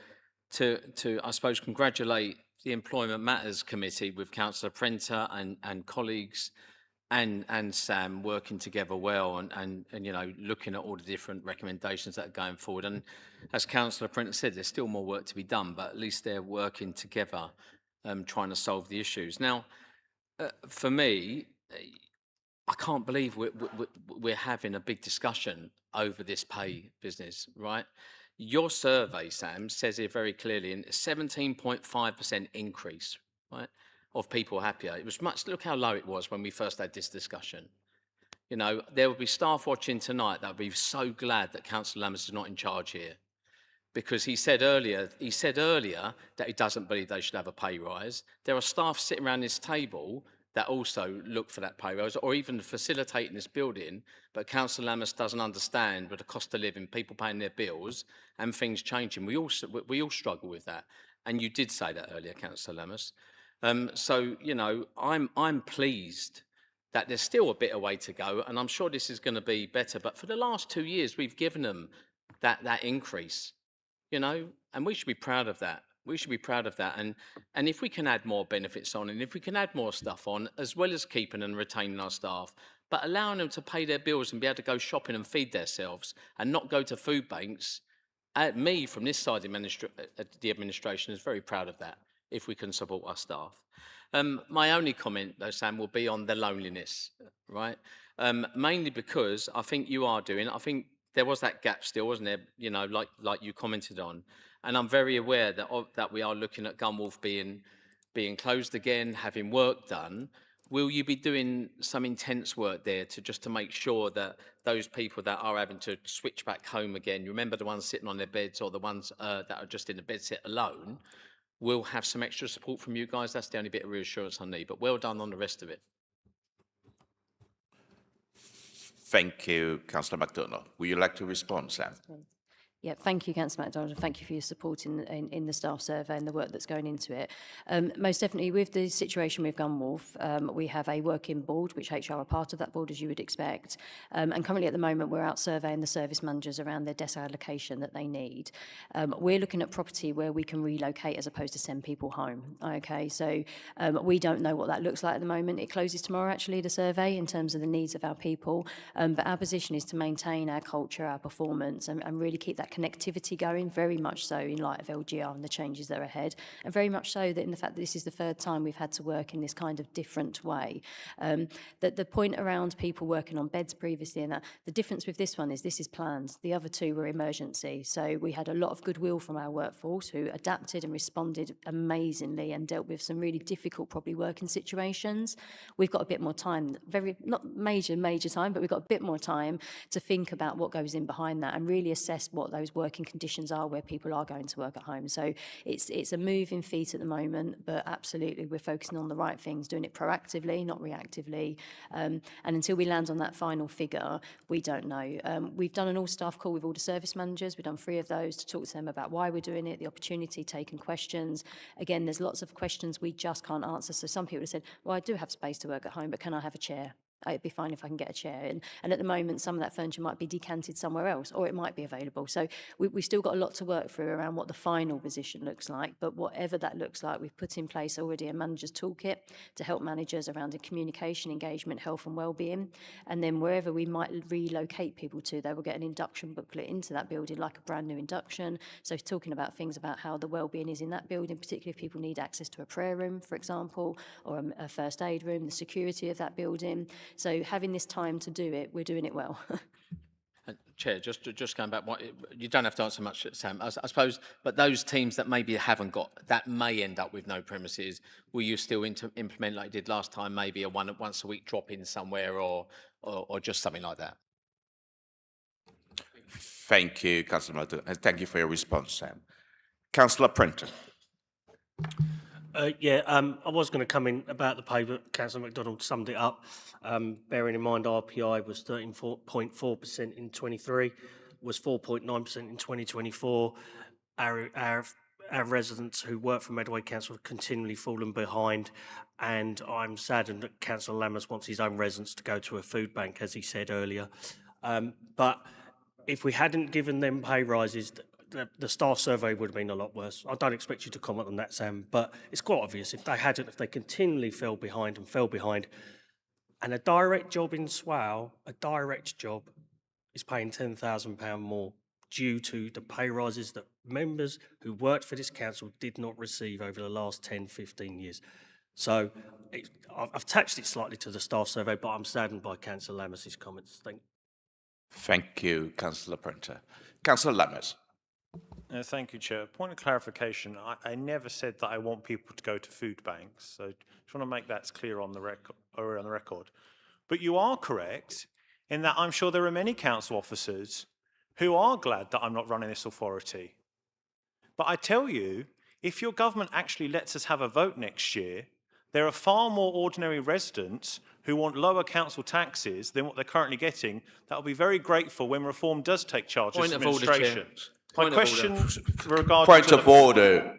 I suppose, congratulate the Employment Matters Committee with Councillor Prenter and colleagues and Sam working together well and you know, looking at all the different recommendations that are going forward. And as Councillor Prenter said, there's still more work to be done, but at least they're working together, trying to solve the issues. Now, for me, I can't believe we're having a big discussion over this pay business, right? Your survey, Sam, says here very clearly, in 17.5% increase, right, of people happier. It was much, look how low it was when we first had this discussion. You know, there will be staff watching tonight that will be so glad that Councillor Lammers is not in charge here, because he said earlier that he doesn't believe they should have a pay rise. There are staff sitting around this table that also look for that pay rise, or even facilitating this building, but Councillor Lammers doesn't understand with the cost of living, people paying their bills, and things changing. We all struggle with that, and you did say that earlier, Councillor Lammers. So you know, I'm pleased that there's still a bit of way to go, and I'm sure this is going to be better. But for the last 2 years, we've given them that increase, you know, and we should be proud of that. We should be proud of that. And if we can add more benefits on, and if we can add more stuff on, as well as keeping and retaining our staff, but allowing them to pay their bills and be able to go shopping and feed themselves and not go to food banks, me from this side of the administration is very proud of that, if we can support our staff. My only comment, though, Sam, will be on the loneliness, right? Mainly because I think you are doing, I think there was that gap still, wasn't there? You know, like you commented on. And I'm very aware that we are looking at Gunwolf being closed again, having work done. Will you be doing some intense work there to make sure that those people that are having to switch back home again, you remember the ones sitting on their beds or the ones that are just in the bed sit alone, will have some extra support from you guys? That's the only bit of reassurance I need. But well done on the rest of it. Thank you, Councillor MacDonald. Would you like to respond, Sam? Yeah, thank you, Councillor MacDonald, and thank you for your support in the staff survey and the work that's going into it. Most definitely, with the situation with Gunwolf, we have a working board, which HR are part of that board, as you would expect. And currently at the moment, we're out surveying the service managers around their desk allocation that they need. We're looking at property where we can relocate as opposed to send people home. Okay, so we don't know what that looks like at the moment. It closes tomorrow, actually, the survey, in terms of the needs of our people. But our position is to maintain our culture, our performance, and really keep that connectivity going, very much so in light of LGR and the changes that are ahead, and very much so that in the fact that this is the third time we've had to work in this kind of different way. That the point around people working on beds previously, and that the difference with this one is this is planned. The other two were emergency, so we had a lot of goodwill from our workforce who adapted and responded amazingly and dealt with some really difficult, probably working situations. We've got a bit more time, not major time, but we've got a bit more time to think about what goes in behind that and really assess what those working conditions are where people are going to work at home. So it's a moving feat at the moment, but absolutely we're focusing on the right things, doing it proactively, not reactively. And until we land on that final figure, we don't know. We've done an all-staff call with all the service managers. We've done 3 of those to talk to them about why we're doing it, the opportunity, taking questions. Again, there's lots of questions we just can't answer. So some people have said, well, I do have space to work at home, but can I have a chair? It'd be fine if I can get a chair. And at the moment, some of that furniture might be decanted somewhere else, or it might be available. So we've still got a lot to work through around what the final position looks like. But whatever that looks like, we've put in place already a manager's toolkit to help managers around the communication, engagement, health and wellbeing. And then wherever we might relocate people to, they will get an induction booklet into that building, like a brand new induction. So talking about things about how the wellbeing is in that building, particularly if people need access to a prayer room, for example, or a first aid room, the security of that building. So having this time to do it, we're doing it well. Chair, just going back, you don't have to answer much, Sam. I suppose, but those teams that maybe haven't got, that may end up with no premises, will you still implement like you did last time, maybe a once a week drop in somewhere or just something like that? Thank you, Councillor Martin, and thank you for your response, Sam. Councillor Prenter. I was going to come in about the pay, but Councillor MacDonald summed it up. Bearing in mind RPI was 13.4% in 23, was 4.9% in 2024. Our residents who work for Medway Council have continually fallen behind, and I'm saddened that Councillor Lammers wants his own residents to go to a food bank, as he said earlier. But if we hadn't given them pay rises, the staff survey would have been a lot worse. I don't expect you to comment on that, Sam, but it's quite obvious if they continually fell behind, and a direct job in Swale, a direct job, is paying £10,000 more due to the pay rises that members who worked for this council did not receive over the last 10, 15 years. So I've attached it slightly to the staff survey, but I'm saddened by Councillor Lammas's comments. Thank you, Councillor Prenter. Councillor Lammers. Thank you, Chair. Point of clarification, I never said that I want people to go to food banks, so just want to make that clear on the record. But you are correct in that I'm sure there are many council officers who are glad that I'm not running this authority. But I tell you, if your government actually lets us have a vote next year, there are far more ordinary residents who want lower council taxes than what they're currently getting that will be very grateful when reform does take charge of this administration. My question regards Point of order,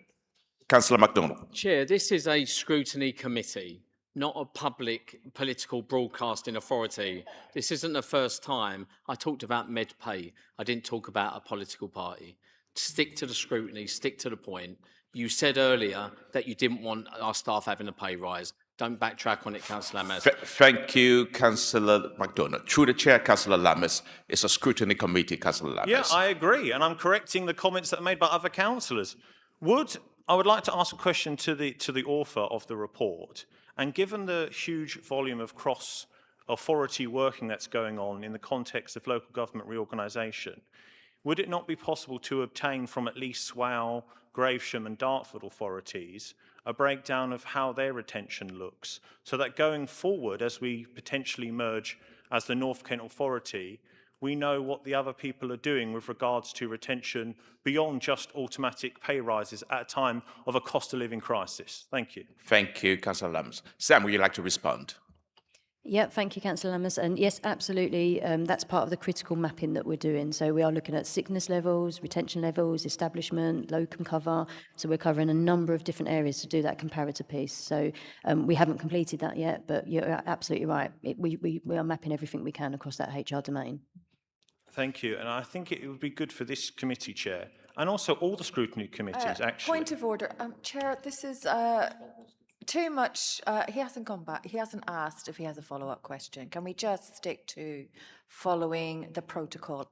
Councillor MacDonald. Chair, this is a scrutiny committee, not a public political broadcasting authority. This isn't the first time I talked about Medway. I didn't talk about a political party. Stick to the scrutiny, stick to the point. You said earlier that you didn't want our staff having a pay rise. Don't backtrack on it, Councillor Lammers. Thank you, Councillor MacDonald. Through the chair, Councillor Lammers. It's a scrutiny committee, Councillor Lammers. Yeah, I agree, and I'm correcting the comments that are made by other councillors. I would like to ask a question to the author of the report, and given the huge volume of cross-authority working that's going on in the context of local government reorganisation, would it not be possible to obtain from at least Swale, Gravesham and Dartford authorities a breakdown of how their retention looks, so that going forward, as we potentially merge as the North Kent Authority, we know what the other people are doing with regards to retention beyond just automatic pay rises at a time of a cost of living crisis? Thank you. Thank you, Councillor Lammers. Sam, would you like to respond? Yeah, thank you, Councillor Lammers. And yes, absolutely, that's part of the critical mapping that we're doing. So we are looking at sickness levels, retention levels, establishment, locum cover. So we're covering a number of different areas to do that comparator piece. So we haven't completed that yet, but you're absolutely right. We are mapping everything we can across that HR domain. Thank you. And I think it would be good for this committee, Chair, and also all the scrutiny committees, actually. Point of order. Chair, this is too much. He hasn't gone back. He hasn't asked if he has a follow-up question. Can we just stick to following the protocol?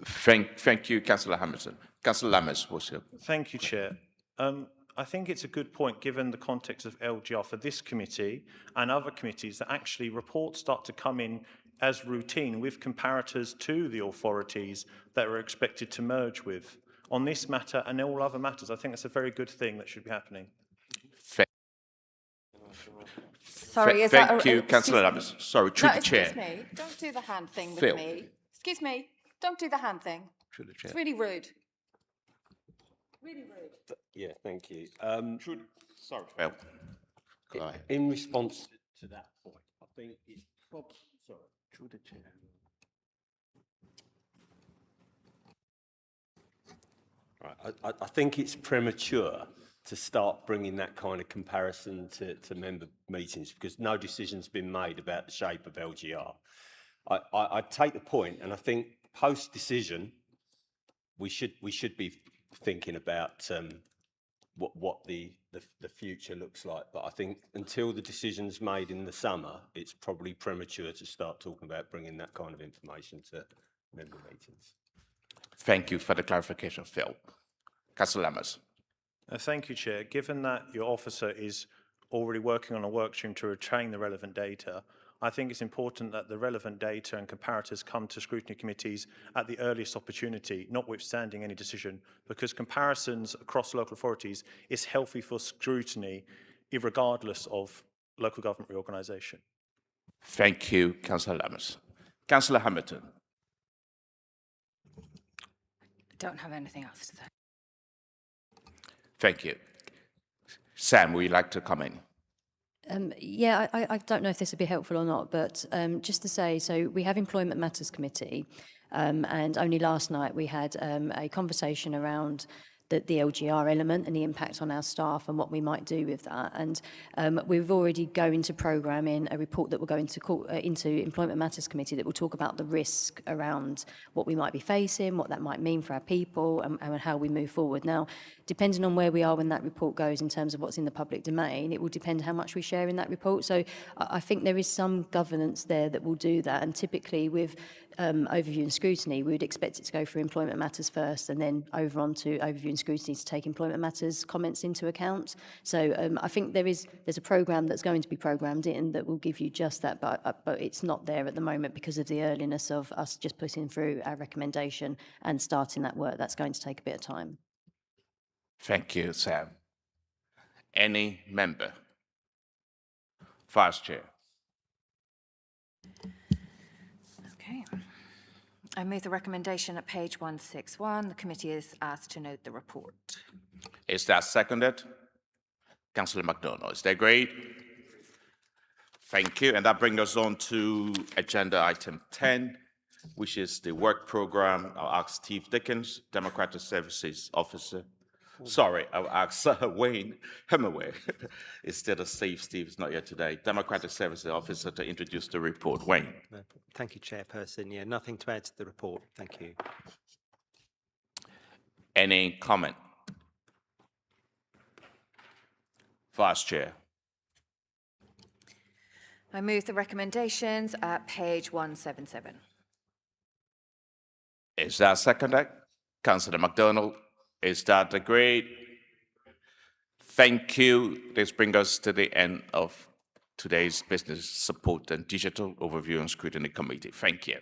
Thank you, Councillor Hamilton. Councillor Lammers, what's your... Thank you, Chair. I think it's a good point, given the context of LGR for this committee and other committees, that actually reports start to come in as routine with comparators to the authorities that we're expected to merge with on this matter and all other matters. I think that's a very good thing that should be happening. Sorry, thank you, Councillor Lammers. Sorry, through the chair. Excuse me. Don't do the hand thing Phil. with me. Excuse me. Don't do the hand thing. Through the chair. It's really rude. Really rude. Yeah, thank you. Sorry, Phil. In response to that point, I think it's probably... Sorry. Through the chair. Right, I think it's premature to start bringing that kind of comparison to member meetings, because no decision's been made about the shape of LGR. I take the point, and I think post-decision we should be thinking about what the future looks like. But I think until the decision's made in the summer, it's probably premature to start talking about bringing that kind of information to member meetings. Thank you for the clarification, Phil. Councillor Lammers. Thank you, Chair. Given that your officer is already working on a workstream to retain the relevant data, I think it's important that the relevant data and comparators come to scrutiny committees at the earliest opportunity, notwithstanding any decision, because comparisons across local authorities is healthy for scrutiny, regardless of local government reorganisation. Thank you, Councillor Lammers. Councillor Hamilton. Don't have anything else to say. Thank you. Sam, would you like to come in? Yeah, I don't know if this would be helpful or not, but just to say, so we have Employment Matters Committee, and only last night we had a conversation around the LGR element and the impact on our staff and what we might do with that. And we've already going to programme in a report that will go into Employment Matters Committee that will talk about the risk around what we might be facing, what that might mean for our people, and how we move forward. Now, depending on where we are when that report goes in terms of what's in the public domain, it will depend how much we share in that report. So I think there is some governance there that will do that. And typically with overview and scrutiny, we would expect it to go through Employment Matters first and then over on to overview and scrutiny to take Employment Matters comments into account. So I think there's a programme that's going to be programmed in that will give you just that, but it's not there at the moment because of the earliness of us just putting through our recommendation and starting that work. That's going to take a bit of time. Thank you, Sam. Any member? Vice Chair. Okay. I move the recommendation at page 161. The committee is asked to note the report. Is that seconded? Councillor MacDonald, is that agreed? Thank you. And that brings us on to agenda item 10, which is the work program. I'll ask Steve Dickens, Democratic Services Officer. Sorry, I'll ask Wayne Hemmerway instead of Steve. Steve is not here today. Democratic Services Officer to introduce the report. Wayne. Thank you, Chairperson. Yeah, nothing to add to the report. Thank you. Any comment? Vice Chair. I move the recommendations at page 177. Is that seconded? Councillor MacDonald, is that agreed? Thank you. This brings us to the end of today's Business Support and Digital Overview and Scrutiny Committee. Thank you.